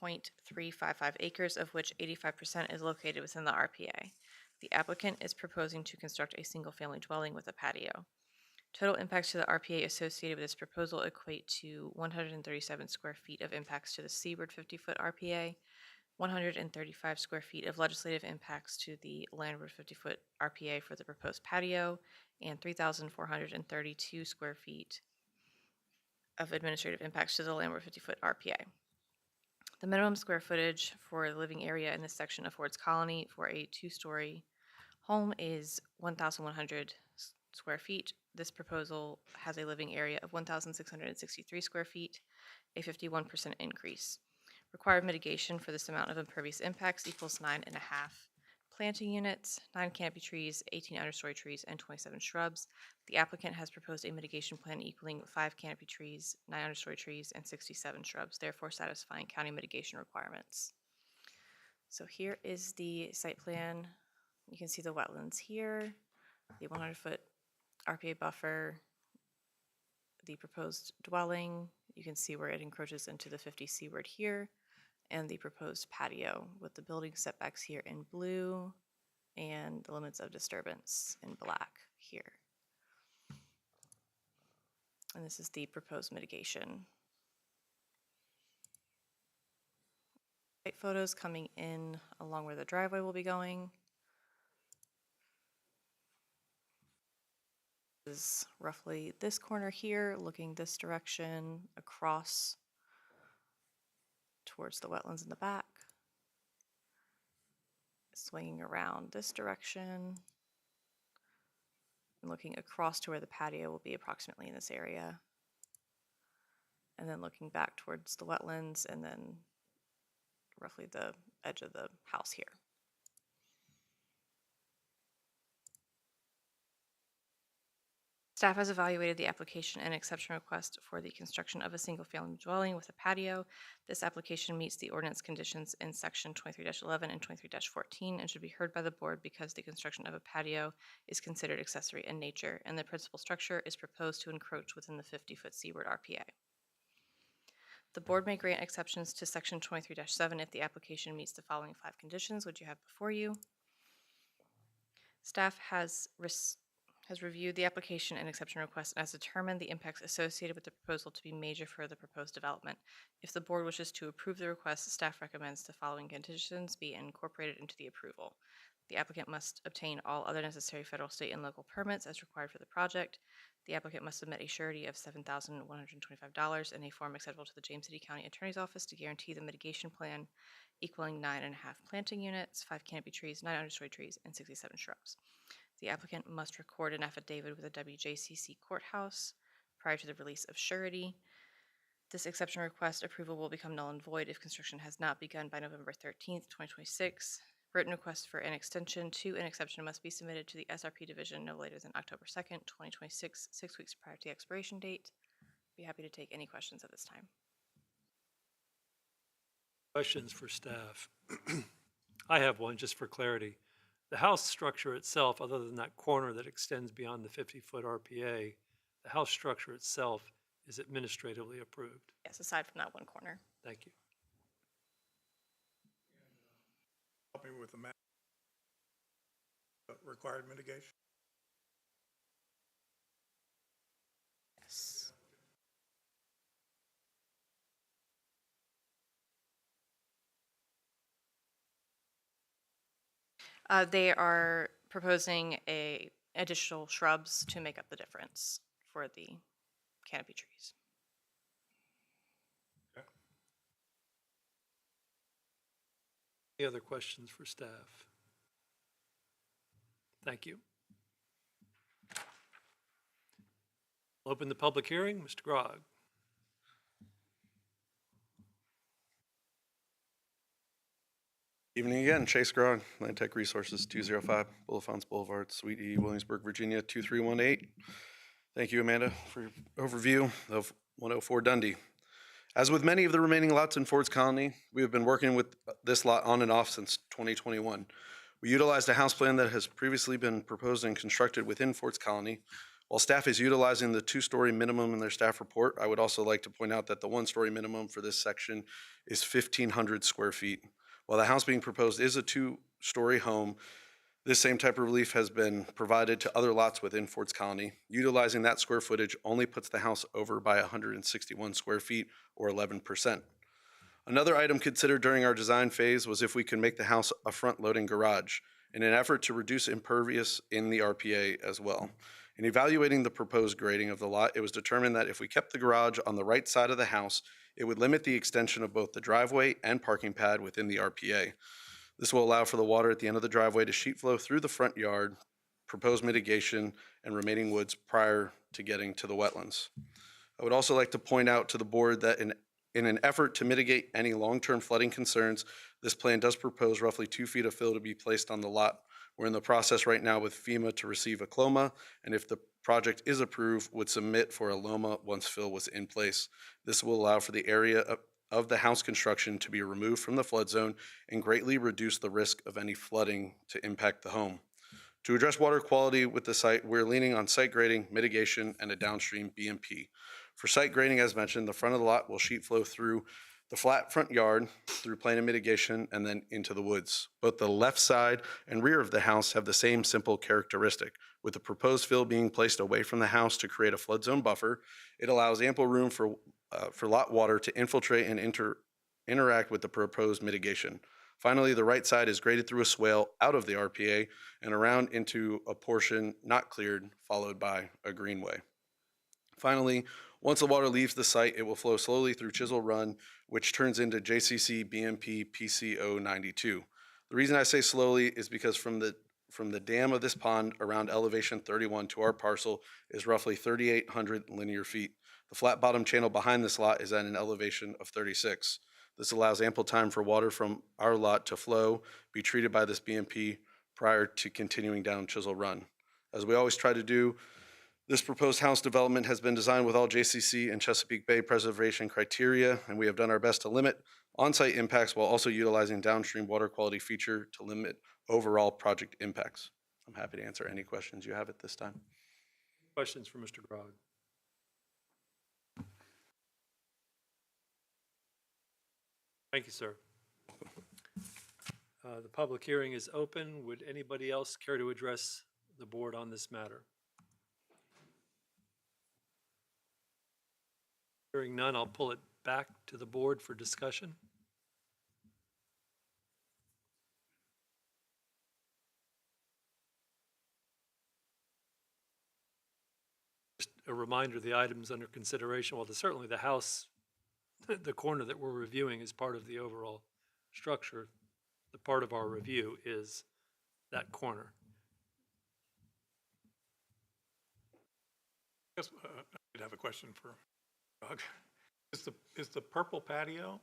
0.355 acres, of which 85% is located within the RPA. The applicant is proposing to construct a single-family dwelling with a patio. Total impacts to the RPA associated with this proposal equate to 137 square feet of impacts to the seaward 50-foot RPA, 135 square feet of legislative impacts to the landward 50-foot RPA for the proposed patio, and 3,432 square feet of administrative impacts to the landward 50-foot RPA. The minimum square footage for the living area in this section of Ford's Colony for a two-story home is 1,100 square feet. This proposal has a living area of 1,663 square feet, a 51% increase. Required mitigation for this amount of impervious impacts equals 9.5 planting units, 9 canopy trees, 18 understory trees, and 27 shrubs. The applicant has proposed a mitigation plan equaling 5 canopy trees, 9 understory trees, and 67 shrubs, therefore satisfying county mitigation requirements. So here is the site plan. You can see the wetlands here, the 100-foot RPA buffer, the proposed dwelling. You can see where it encroaches into the 50 seaward here, and the proposed patio with the building setbacks here in blue and the limits of disturbance in black here. And this is the proposed mitigation. Site photos coming in along where the driveway will be going. This is roughly this corner here, looking this direction across towards the wetlands in the back. Swinging around this direction and looking across to where the patio will be approximately in this area. And then looking back towards the wetlands and then roughly the edge of the house here. Staff has evaluated the application and exception request for the construction of a single-family dwelling with a patio. This application meets the ordinance conditions in section 23-11 and 23-14 and should be heard by the board because the construction of a patio is considered accessory in nature and the principal structure is proposed to encroach within the 50-foot seaward RPA. The board may grant exceptions to section 23-7 if the application meets the following 5 conditions, which you have before you. Staff has has reviewed the application and exception request and has determined the impacts associated with the proposal to be major for the proposed development. If the board wishes to approve the request, staff recommends the following conditions be incorporated into the approval. The applicant must obtain all other necessary federal, state, and local permits as required for the project. The applicant must submit a surety of $7,125 in a form acceptable to the James City County Attorney's Office to guarantee the mitigation plan equaling 9.5 planting units, 5 canopy trees, 9 understory trees, and 67 shrubs. The applicant must record an affidavit with the WJCC courthouse prior to the release of surety. This exception request approval will become null and void if construction has not begun by November 13th, 2026. Written request for an extension to an exception must be submitted to the SRP division no later than October 2nd, 2026, 6 weeks prior to the expiration date. Be happy to take any questions at this time. Questions for staff? I have one just for clarity. The house structure itself, other than that corner that extends beyond the 50-foot RPA, the house structure itself is administratively approved. Yes, aside from that one corner. Thank you. Help me with the map. Required mitigation? Yes. They are proposing additional shrubs to make up the difference for the canopy trees. Any other questions for staff? Thank you. I'll open the public hearing. Mr. Grogg. Evening again, Chase Grogg, Land Tech Resources, 205 Bullifonts Boulevard, Suite E, Williamsburg, Virginia, 2318. Thank you, Amanda, for your overview of 104 Dundee. As with many of the remaining lots in Ford's Colony, we have been working with this lot on and off since 2021. We utilized a house plan that has previously been proposed and constructed within Ford's Colony. While staff is utilizing the 2-story minimum in their staff report, I would also like to point out that the 1-story minimum for this section is 1,500 square feet. While the house being proposed is a 2-story home, this same type of relief has been provided to other lots within Ford's Colony. Utilizing that square footage only puts the house over by 161 square feet, or 11%. Another item considered during our design phase was if we could make the house a front-loading garage, in an effort to reduce impervious in the RPA as well. In evaluating the proposed grading of the lot, it was determined that if we kept the garage on the right side of the house, it would limit the extension of both the driveway and parking pad within the RPA. This will allow for the water at the end of the driveway to sheet flow through the front yard, proposed mitigation, and remaining woods prior to getting to the wetlands. I would also like to point out to the board that in an effort to mitigate any long-term flooding concerns, this plan does propose roughly 2 feet of fill to be placed on the lot. We're in the process right now with FEMA to receive a CLOMA, and if the project is approved, would submit for a LOMA once fill was in place. This will allow for the area of the house construction to be removed from the flood zone and greatly reduce the risk of any flooding to impact the home. To address water quality with the site, we're leaning on site grading, mitigation, and a downstream BMP. For site grading, as mentioned, the front of the lot will sheet flow through the flat front yard, through plain mitigation, and then into the woods. Both the left side and rear of the house have the same simple characteristic. With the proposed fill being placed away from the house to create a flood zone buffer, it allows ample room for lot water to infiltrate and interact with the proposed mitigation. Finally, the right side is graded through a swale out of the RPA and around into a portion not cleared, followed by a greenway. Finally, once the water leaves the site, it will flow slowly through Chisel Run, which turns into JCC BMP PCO 92. The reason I say slowly is because from the dam of this pond around elevation 31 to our parcel is roughly 3,800 linear feet. The flat bottom channel behind this lot is at an elevation of 36. This allows ample time for water from our lot to flow, be treated by this BMP prior to continuing down Chisel Run. As we always try to do, this proposed house development has been designed with all JCC and Chesapeake Bay preservation criteria, and we have done our best to limit on-site impacts while also utilizing downstream water quality feature to limit overall project impacts. I'm happy to answer any questions you have at this time. Questions for Mr. Grogg? Thank you, sir. The public hearing is open. Would anybody else care to address the board on this matter? Hearing none, I'll pull it back to the board for discussion. Just a reminder, the items under consideration, well, certainly the house, the corner that we're reviewing is part of the overall structure. The part of our review is that corner. I guess, I did have a question for Doug. Is the purple patio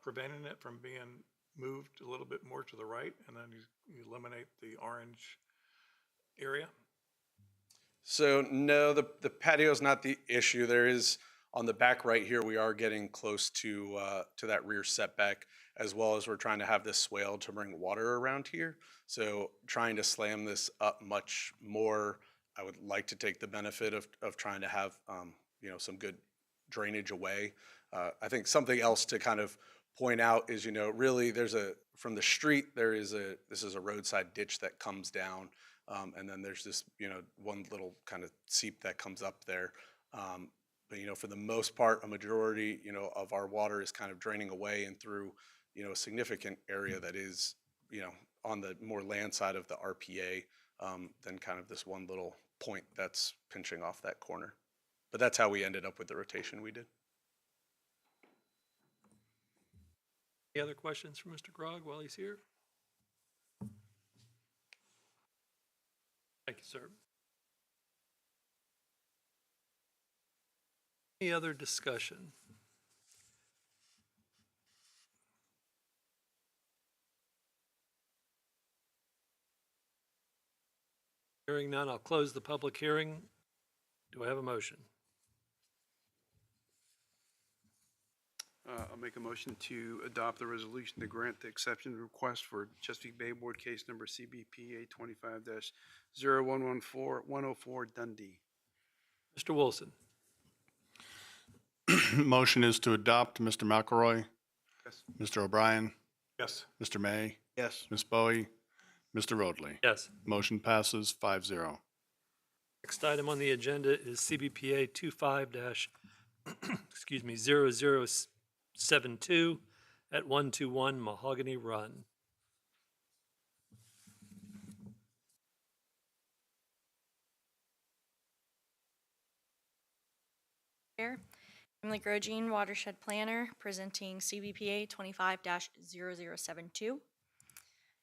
preventing it from being moved a little bit more to the right, and then you eliminate the orange area? So no, the patio is not the issue. There is, on the back right here, we are getting close to that rear setback, as well as we're trying to have this swale to bring water around here. So trying to slam this up much more, I would like to take the benefit of trying to have, you know, some good drainage away. I think something else to kind of point out is, you know, really from the street, this is a roadside ditch that comes down. And then there's this, you know, one little kind of seep that comes up there. But, you know, for the most part, a majority, you know, of our water is kind of draining away and through, you know, a significant area that is, you know, on the more land side of the RPA than kind of this one little point that's pinching off that corner. But that's how we ended up with the rotation we did. Any other questions for Mr. Grogg while he's here? Thank you, sir. Any other discussion? Hearing none, I'll close the public hearing. Do I have a motion? I'll make a motion to adopt the resolution to grant the exception request for Chesapeake Bay Board case number CBP 825-0114-104 Dundee. Mr. Wilson? Motion is to adopt Mr. McElroy, Yes. Mr. O'Brien, Yes. Mr. May, Yes. Ms. Bowie, Mr. Roadley. Yes. Motion passes 5-0. Next item on the agenda is CBPA 0072 at 121 Mahogany Run. Chair, Emily Grogine, Watershed Planner, presenting CBPA 25-0072.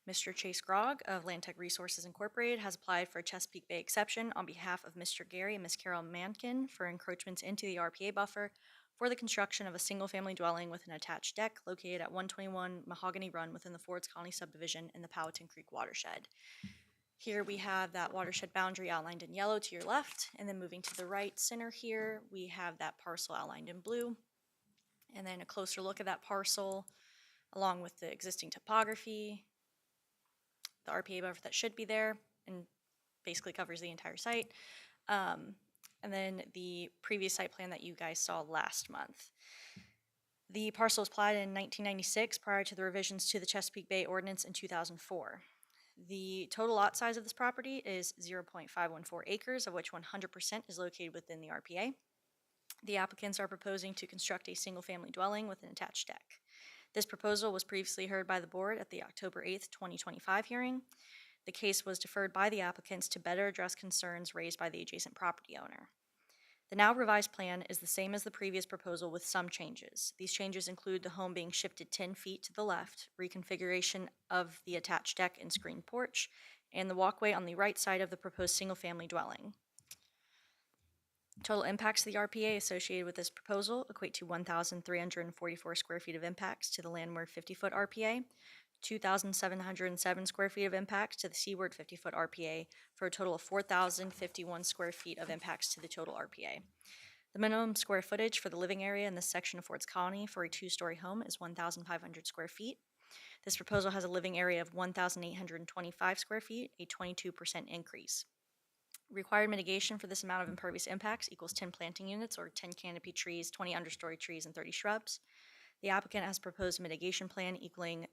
Mr. Chase Grogg of Land Tech Resources Incorporated has applied for a Chesapeake Bay exception on behalf of Mr. Gary and Ms. Carol Mankin for encroachments into the RPA buffer for the construction of a single-family dwelling with an attached deck located at 121 Mahogany Run within the Fords Colony subdivision in the Powhatan Creek watershed. Here we have that watershed boundary outlined in yellow to your left, and then moving to the right center here, we have that parcel outlined in blue. And then a closer look at that parcel, along with the existing topography, the RPA buffer that should be there, and basically covers the entire site. And then the previous site plan that you guys saw last month. The parcel was platted in 1996 prior to the revisions to the Chesapeake Bay Ordinance in 2004. The total lot size of this property is 0.514 acres, of which 100% is located within the RPA. The applicants are proposing to construct a single-family dwelling with an attached deck. This proposal was previously heard by the board at the October 8th, 2025 hearing. The case was deferred by the applicants to better address concerns raised by the adjacent property owner. The now revised plan is the same as the previous proposal with some changes. These changes include the home being shifted 10 feet to the left, reconfiguration of the attached deck and screened porch, and the walkway on the right side of the proposed single-family dwelling. Total impacts to the RPA associated with this proposal equate to 1,344 square feet of impacts to the landward 50-foot RPA, 2,707 square feet of impacts to the seaward 50-foot RPA, for a total of 4,051 square feet of impacts to the total RPA. The minimum square footage for the living area in this section of Fords Colony for a two-story home is 1,500 square feet. This proposal has a living area of 1,825 square feet, a 22% increase. Required mitigation for this amount of impervious impacts equals 10 planting units or 10 canopy trees, 20 understory trees, and 30 shrubs. The applicant has proposed a mitigation plan equaling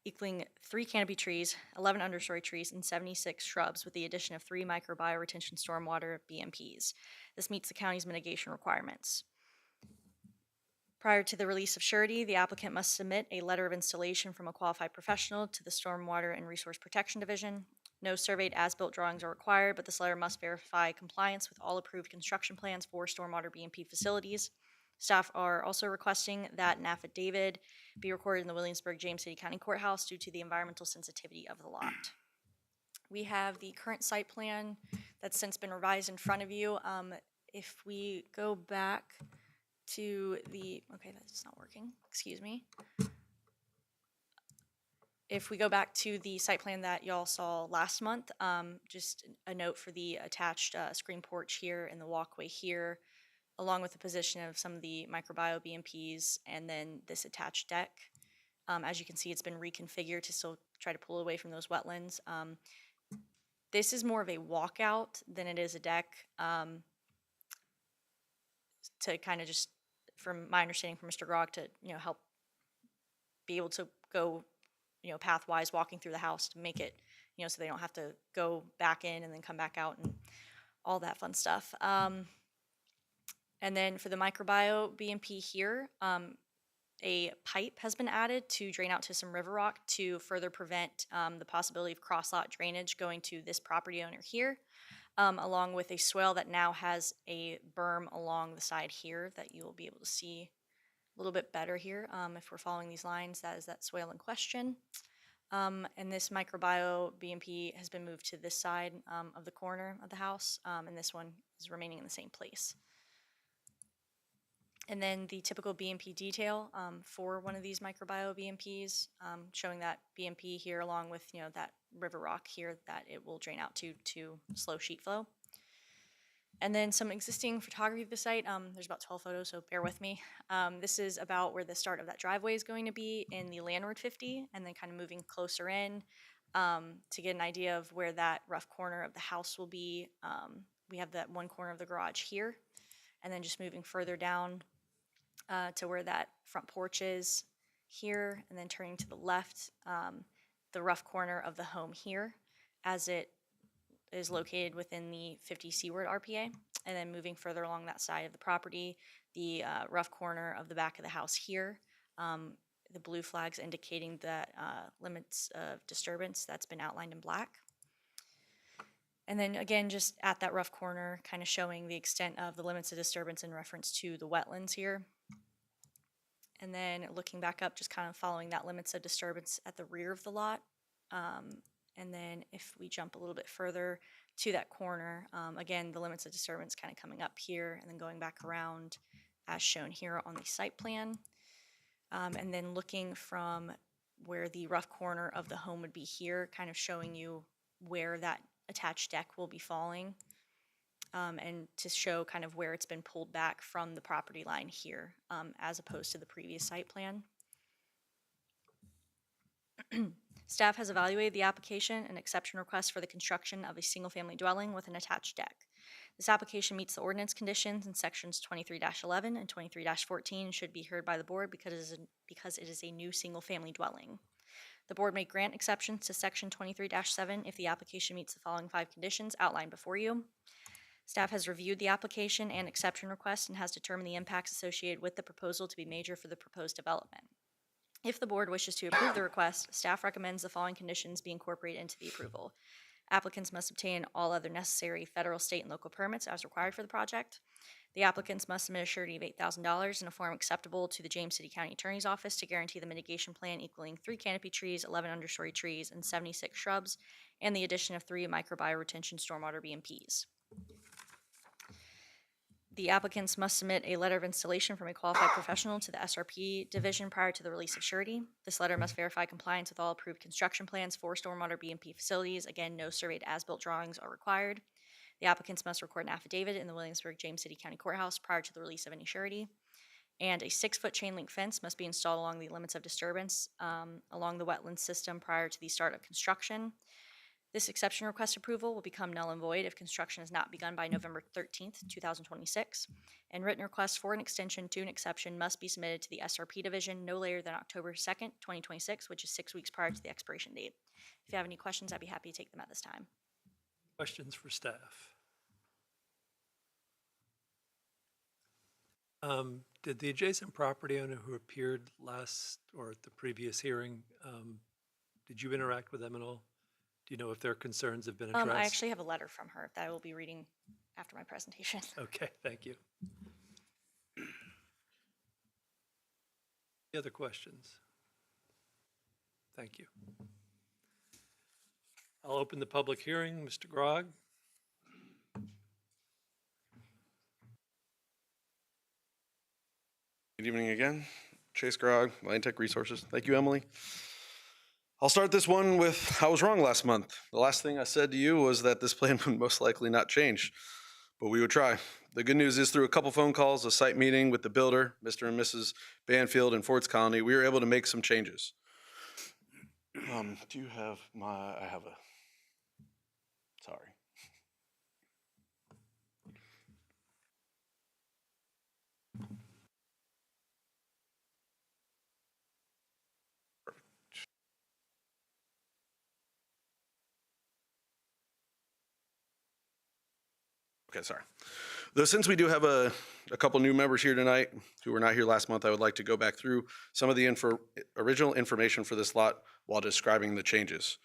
equaling 3 canopy trees, 11 understory trees, and 76 shrubs with the addition of 3 microbioretention stormwater BMPs. This meets the county's mitigation requirements. Prior to the release of surety, the applicant must submit a letter of installation from a qualified professional to the Stormwater and Resource Protection Division. No surveyed as-built drawings are required, but this letter must verify compliance with all approved construction plans for stormwater BMP facilities. Staff are also requesting that an affidavit be recorded in the Williamsburg-James City County Courthouse due to the environmental sensitivity of the lot. We have the current site plan that's since been revised in front of you. If we go back to the, okay, that's not working, excuse me. If we go back to the site plan that y'all saw last month, just a note for the attached screen porch here and the walkway here, along with the position of some of the microbio BMPs and then this attached deck. As you can see, it's been reconfigured to still try to pull away from those wetlands. This is more of a walkout than it is a deck, to kind of just, from my understanding from Mr. Grog, to help be able to go pathwise walking through the house to make it so they don't have to go back in and then come back out and all that fun stuff. And then for the microbio BMP here, a pipe has been added to drain out to some river rock to further prevent the possibility of cross-lot drainage going to this property owner here, along with a swale that now has a berm along the side here that you will be able to see a little bit better here. If we're following these lines, that is that swale in question. And this microbio BMP has been moved to this side of the corner of the house, and this one is remaining in the same place. And then the typical BMP detail for one of these microbio BMPs, showing that BMP here along with that river rock here that it will drain out to slow sheet flow. And then some existing photography of the site. There's about 12 photos, so bear with me. This is about where the start of that driveway is going to be in the landward 50, and then kind of moving closer in to get an idea of where that rough corner of the house will be. We have that one corner of the garage here, and then just moving further down to where that front porch is here, and then turning to the left, the rough corner of the home here, as it is located within the 50 seaward RPA, and then moving further along that side of the property, the rough corner of the back of the house here, the blue flags indicating the limits of disturbance that's been outlined in black. And then again, just at that rough corner, kind of showing the extent of the limits of disturbance in reference to the wetlands here. And then looking back up, just kind of following that limits of disturbance at the rear of the lot. And then if we jump a little bit further to that corner, again, the limits of disturbance kind of coming up here and then going back around as shown here on the site plan. And then looking from where the rough corner of the home would be here, kind of showing you where that attached deck will be falling, and to show kind of where it's been pulled back from the property line here, as opposed to the previous site plan. Staff has evaluated the application and exception request for the construction of a single-family dwelling with an attached deck. This application meets the ordinance conditions in sections 23-11 and 23-14 and should be heard by the board because it is a new single-family dwelling. The board may grant exceptions to section 23-7 if the application meets the following 5 conditions outlined before you. Staff has reviewed the application and exception request and has determined the impacts associated with the proposal to be major for the proposed development. If the board wishes to approve the request, staff recommends the following conditions be incorporated into the approval. Applicants must obtain all other necessary federal, state, and local permits as required for the project. The applicants must submit a surety of $8,000 in a form acceptable to the James City County Attorney's Office to guarantee the mitigation plan equaling 3 canopy trees, 11 understory trees, and 76 shrubs, and the addition of 3 microbioretention stormwater BMPs. The applicants must submit a letter of installation from a qualified professional to the SRP division prior to the release of surety. This letter must verify compliance with all approved construction plans for stormwater BMP facilities. Again, no surveyed as-built drawings are required. The applicants must record an affidavit in the Williamsburg-James City County Courthouse prior to the release of any surety. And a 6-foot chain link fence must be installed along the limits of disturbance along the wetland system prior to the start of construction. This exception request approval will become null and void if construction is not begun by November 13th, 2026. And written requests for an extension to an exception must be submitted to the SRP division no later than October 2nd, 2026, which is 6 weeks prior to the expiration date. If you have any questions, I'd be happy to take them at this time. Questions for staff? Did the adjacent property owner who appeared last or at the previous hearing, did you interact with them at all? Do you know if their concerns have been addressed? I actually have a letter from her that I will be reading after my presentation. Okay, thank you. Any other questions? Thank you. I'll open the public hearing. Mr. Grog? Good evening again. Chase Grog, Land Tech Resources. Thank you, Emily. I'll start this one with, I was wrong last month. The last thing I said to you was that this plan would most likely not change, but we would try. The good news is through a couple phone calls, a site meeting with the builder, Mr. and Mrs. Banfield and Ford's Colony, we were able to make some changes. Do you have I have a, sorry. Okay, sorry. Though since we do have a couple new members here tonight who were not here last month, I would like to go back through some of the original information for this lot while describing the changes.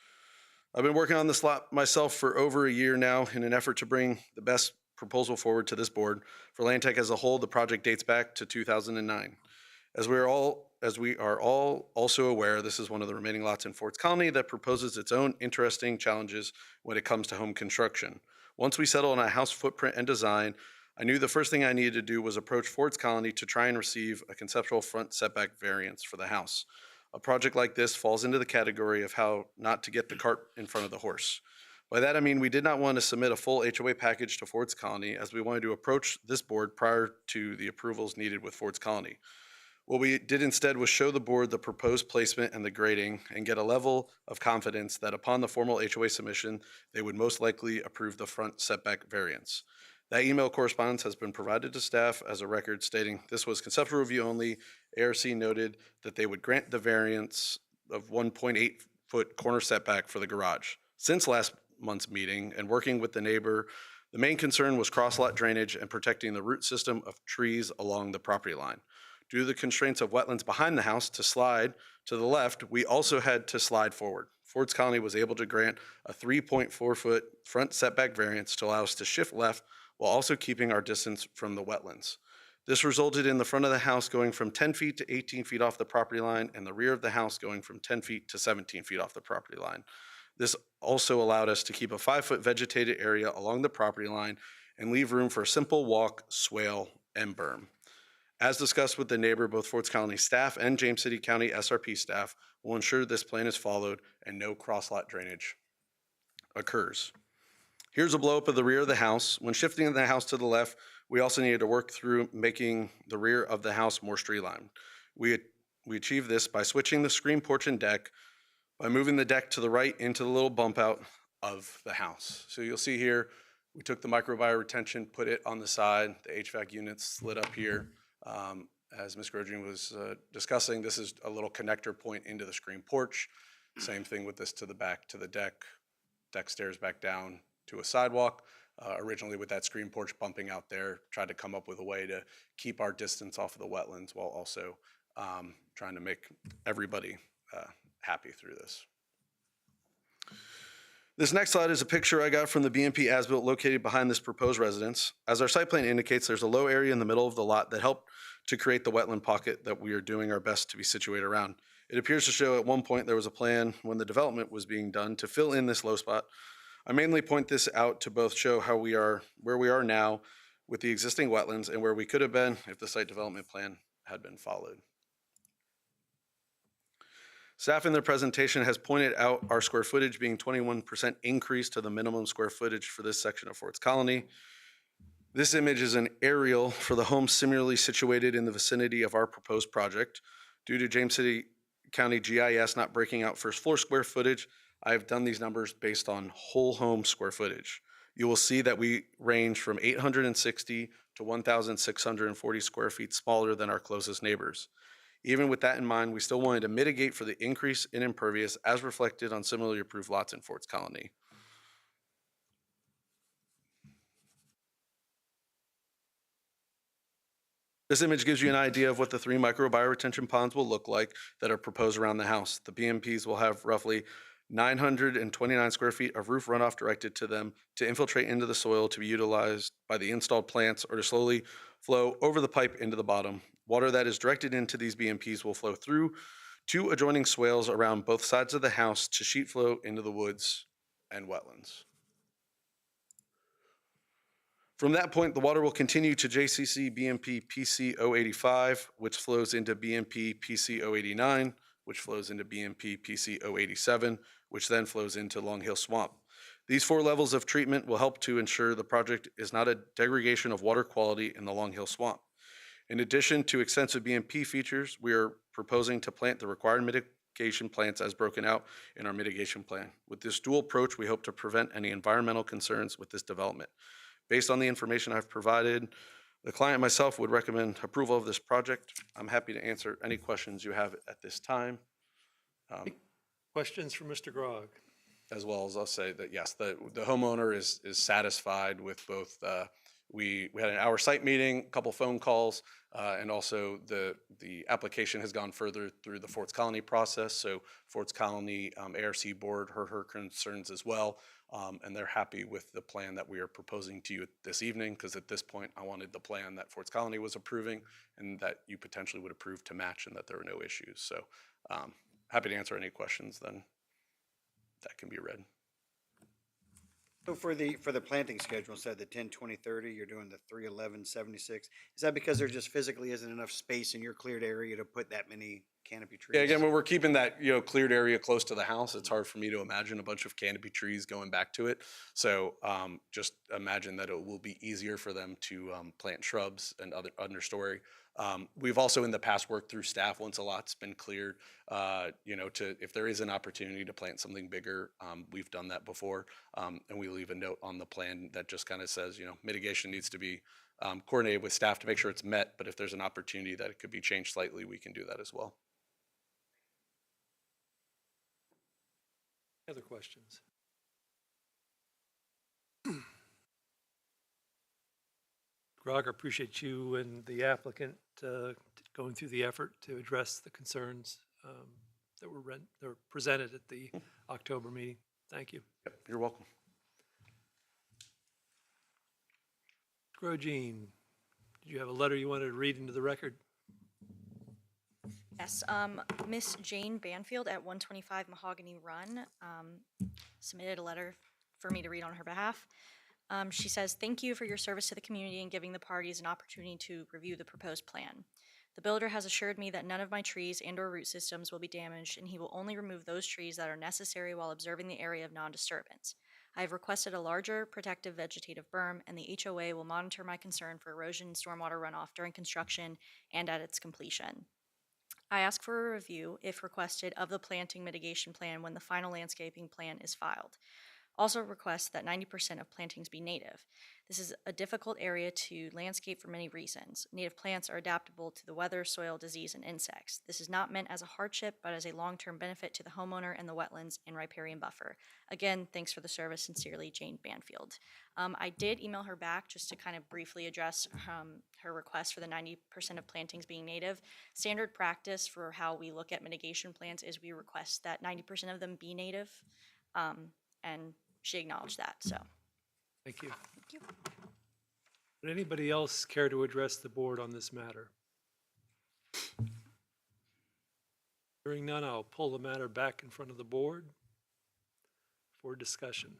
I've been working on this lot myself for over a year now in an effort to bring the best proposal forward to this board. For Land Tech as a whole, the project dates back to 2009. As we are all also aware, this is one of the remaining lots in Ford's Colony that proposes its own interesting challenges when it comes to home construction. Once we settled on a house footprint and design, I knew the first thing I needed to do was approach Ford's Colony to try and receive a conceptual front setback variance for the house. A project like this falls into the category of how not to get the cart in front of the horse. By that I mean we did not want to submit a full HOA package to Ford's Colony as we wanted to approach this board prior to the approvals needed with Ford's Colony. What we did instead was show the board the proposed placement and the grading and get a level of confidence that upon the formal HOA submission, they would most likely approve the front setback variance. That email correspondence has been provided to staff as a record stating this was conceptual review only. ARC noted that they would grant the variance of 1.8 foot corner setback for the garage. Since last month's meeting and working with the neighbor, the main concern was cross-lot drainage and protecting the root system of trees along the property line. Due to the constraints of wetlands behind the house to slide to the left, we also had to slide forward. Ford's Colony was able to grant a 3.4 foot front setback variance to allow us to shift left while also keeping our distance from the wetlands. This resulted in the front of the house going from 10 feet to 18 feet off the property line and the rear of the house going from 10 feet to 17 feet off the property line. This also allowed us to keep a 5 foot vegetated area along the property line and leave room for a simple walk, swale, and berm. As discussed with the neighbor, both Ford's Colony staff and James City County SRP staff will ensure this plan is followed and no cross-lot drainage occurs. Here's a blow-up of the rear of the house. When shifting the house to the left, we also needed to work through making the rear of the house more streamlined. We achieved this by switching the screen porch and deck, by moving the deck to the right into the little bump out of the house. So you'll see here, we took the microbial retention, put it on the side, the HVAC units slid up here. As Ms. Grosjean was discussing, this is a little connector point into the screen porch. Same thing with this to the back, to the deck stairs back down to a sidewalk. Originally with that screen porch bumping out there, tried to come up with a way to keep our distance off of the wetlands while also trying to make everybody happy through this. This next slide is a picture I got from the BMP as-built located behind this proposed residence. As our site plan indicates, there's a low area in the middle of the lot that helped to create the wetland pocket that we are doing our best to be situated around. It appears to show at one point there was a plan when the development was being done to fill in this low spot. I mainly point this out to both show how we are, where we are now with the existing wetlands and where we could have been if the site development plan had been followed. Staff in their presentation has pointed out our square footage being 21% increase to the minimum square footage for this section of Ford's Colony. This image is an aerial for the home similarly situated in the vicinity of our proposed project. Due to James City County GIS not breaking out first floor square footage, I have done these numbers based on whole home square footage. You will see that we range from 860 to 1,640 square feet smaller than our closest neighbors. Even with that in mind, we still wanted to mitigate for the increase in impervious as reflected on similarly approved lots in Forts Colony. This image gives you an idea of what the 3 micro bioretention ponds will look like that are proposed around the house. The BMPs will have roughly 929 square feet of roof runoff directed to them to infiltrate into the soil to be utilized by the installed plants or to slowly flow over the pipe into the bottom. Water that is directed into these BMPs will flow through 2 adjoining swales around both sides of the house to sheet flow into the woods and wetlands. From that point, the water will continue to JCC BMP PC 085, which flows into BMP PC 089, which flows into BMP PC 087, which then flows into Long Hill Swamp. These 4 levels of treatment will help to ensure the project is not a degradation of water quality in the Long Hill Swamp. In addition to extensive BMP features, we are proposing to plant the required mitigation plants as broken out in our mitigation plan. With this dual approach, we hope to prevent any environmental concerns with this development. Based on the information I've provided, the client and myself would recommend approval of this project. I'm happy to answer any questions you have at this time. Questions for Mr. Grog? As well as I'll say that, yes, the homeowner is satisfied with both, we had our site meeting, a couple phone calls, and also the application has gone further through the Forts Colony process. So Forts Colony ARC board heard her concerns as well. And they're happy with the plan that we are proposing to you this evening, because at this point, I wanted the plan that Forts Colony was approving and that you potentially would approve to match and that there were no issues. So happy to answer any questions then that can be read. So for the planting schedule, instead of the 10, 20, 30, you're doing the 3, 11, 76. Is that because there just physically isn't enough space in your cleared area to put that many canopy trees? Yeah, again, when we're keeping that, cleared area close to the house, it's hard for me to imagine a bunch of canopy trees going back to it. So just imagine that it will be easier for them to plant shrubs and other understory. We've also in the past worked through staff once a lot's been cleared, if there is an opportunity to plant something bigger, we've done that before. And we leave a note on the plan that just kind of says, mitigation needs to be coordinated with staff to make sure it's met. But if there's an opportunity that it could be changed slightly, we can do that as well. Other questions? Grog, I appreciate you and the applicant going through the effort to address the concerns that were presented at the October meeting. Thank you. Yep, you're welcome. Grogine, did you have a letter you wanted to read into the record? Yes, Miss Jane Banfield at 125 Mahogany Run submitted a letter for me to read on her behalf. She says, "Thank you for your service to the community and giving the parties an opportunity to review the proposed plan. The builder has assured me that none of my trees and/or root systems will be damaged, and he will only remove those trees that are necessary while observing the area of non-disturbance. I have requested a larger protective vegetative berm, and the HOA will monitor my concern for erosion and stormwater runoff during construction and at its completion. I ask for a review, if requested, of the planting mitigation plan when the final landscaping plan is filed. Also request that 90% of plantings be native. This is a difficult area to landscape for many reasons. Native plants are adaptable to the weather, soil, disease, and insects. This is not meant as a hardship, but as a long-term benefit to the homeowner and the wetlands and riparian buffer. Again, thanks for the service. Sincerely, Jane Banfield." I did email her back just to kind of briefly address her request for the 90% of plantings being native. Standard practice for how we look at mitigation plans is we request that 90% of them be native, and she acknowledged that, so. Thank you. Thank you. Would anybody else care to address the board on this matter? Hearing none, I'll pull the matter back in front of the board for discussion.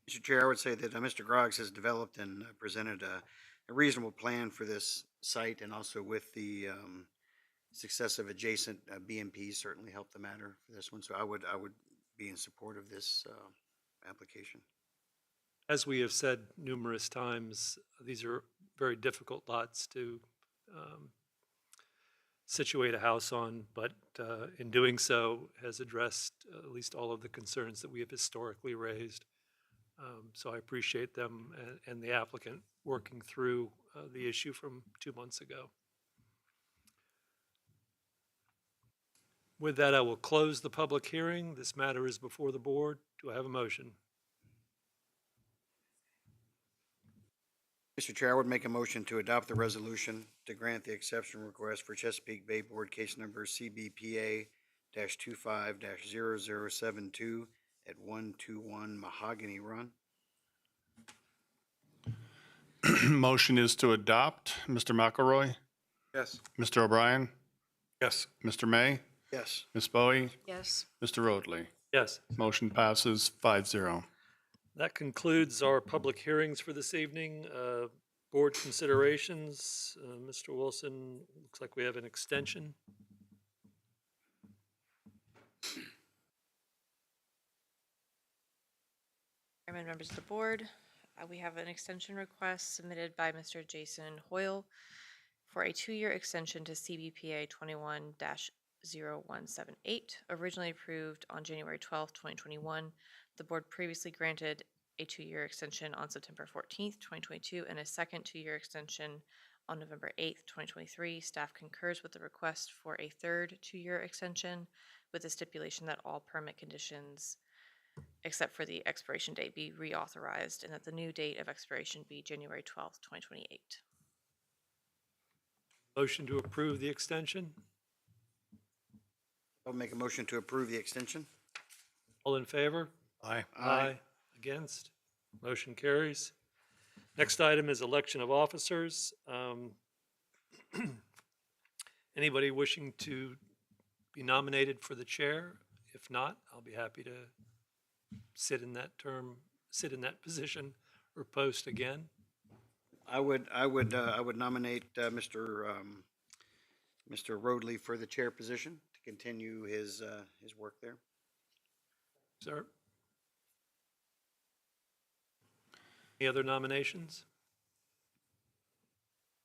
Mr. Chair, I would say that Mr. Groggs has developed and presented a reasonable plan for this site, and also with the successive adjacent BMPs certainly helped the matter for this one. So I would be in support of this application. As we have said numerous times, these are very difficult lots to situate a house on, but in doing so has addressed at least all of the concerns that we have historically raised. So I appreciate them and the applicant working through the issue from 2 months ago. With that, I will close the public hearing. This matter is before the board. Do I have a motion? Mr. Chair, I would make a motion to adopt the resolution to grant the exception request for Chesapeake Bay Board case number CBPA-25-0072 at 121 Mahogany Run. Motion is to adopt. Mr. McElroy, Yes. Mr. O'Brien, Yes. Mr. May, Yes. Ms. Bowie, Yes. Mr. Roadley. Yes. Motion passes 5-0. That concludes our public hearings for this evening. Board considerations, Mr. Wilson, looks like we have an extension. Chairman, members of the board, we have an extension request submitted by Mr. Jason Hoyle for a 2-year extension to CBPA 21-0178, originally approved on January 12, 2021. The board previously granted a 2-year extension on September 14th, 2022, and a second 2-year extension on November 8th, 2023. Staff concurs with the request for a third 2-year extension with the stipulation that all permit conditions except for the expiration date be reauthorized and that the new date of expiration be January 12th, 2028. Motion to approve the extension. I'll make a motion to approve the extension. All in favor? Aye. Against? Motion carries. Next item is election of officers. Anybody wishing to be nominated for the chair? If not, I'll be happy to sit in that position or post again. I would nominate Mr. Roadley for the chair position to continue his work there. Sir? Any other nominations?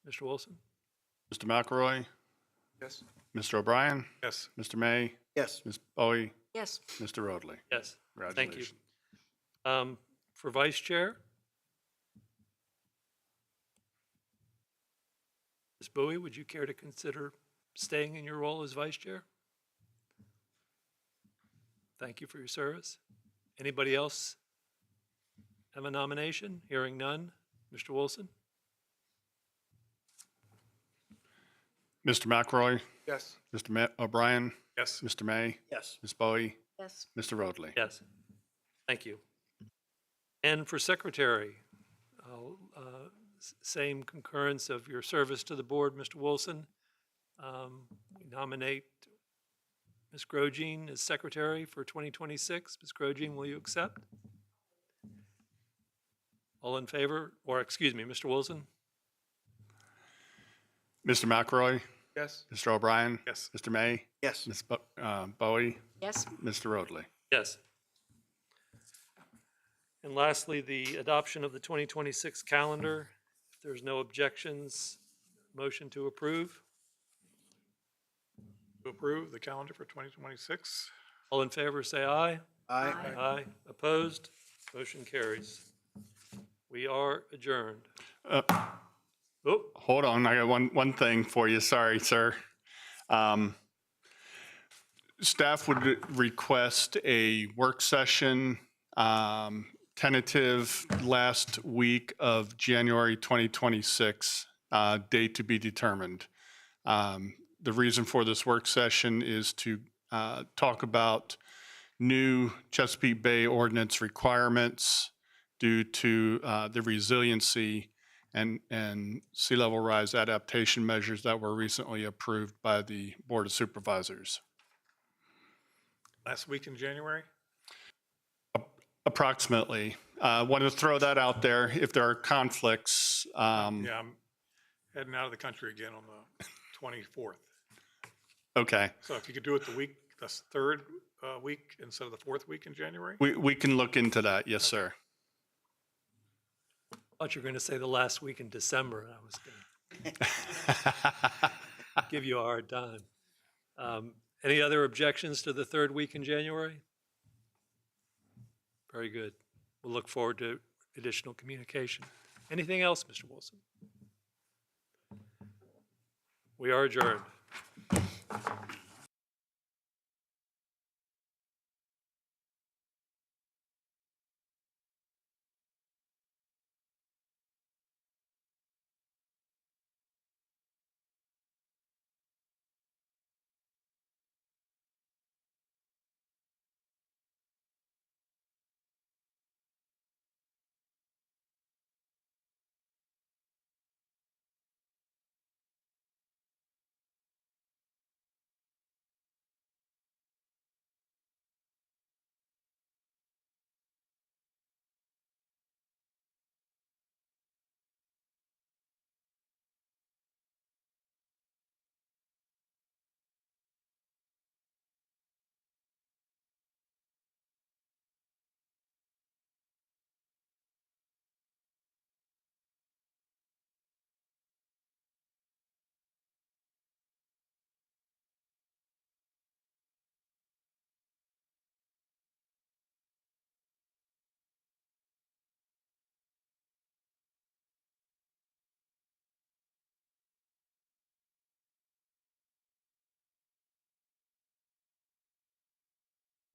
Mr. Wilson? Mr. McElroy, Yes. Mr. O'Brien, Yes. Mr. May, Yes. Ms. Bowie, Yes. Mr. Roadley. Yes. Thank you. Congratulations. For vice chair? Ms. Bowie, would you care to consider staying in your role as vice chair? Thank you for your service. Anybody else have a nomination? Hearing none. Mr. Wilson? Mr. McElroy, Yes. Mr. O'Brien, Yes. Mr. May, Yes. Ms. Bowie, Yes. Mr. Roadley. Yes. Thank you. And for secretary, same concurrence of your service to the board, Mr. Wilson. We nominate Ms. Grosjean as secretary for 2026. Ms. Grosjean, will you accept? All in favor, or excuse me, Mr. Wilson? Mr. McElroy, Yes. Mr. O'Brien, Yes. Mr. May, Yes. Ms. Bowie, Yes. Mr. Roadley. Yes. And lastly, the adoption of the 2026 calendar. If there's no objections, motion to approve. To approve the calendar for 2026. All in favor, say aye. Aye. Aye. Opposed? Motion carries. We are adjourned. Oh, Hold on, I got one thing for you. Sorry, sir. Staff would request a work session, tentative last week of January 2026, date to be determined. The reason for this work session is to talk about new Chesapeake Bay ordinance requirements due to the resiliency and sea level rise adaptation measures that were recently approved by the Board of Supervisors. Last week in January. Approximately. Wanted to throw that out there. If there are conflicts, Yeah, I'm heading out of the country again on the 24th. okay. So if you could do it the third week instead of the fourth week in January? We can look into that. Yes, sir. thought you were going to say the last week in December. I was going to give you a hard time. Any other objections to the third week in January? Very good. We'll look forward to additional communication. Anything else, Mr. Wilson? We are adjourned.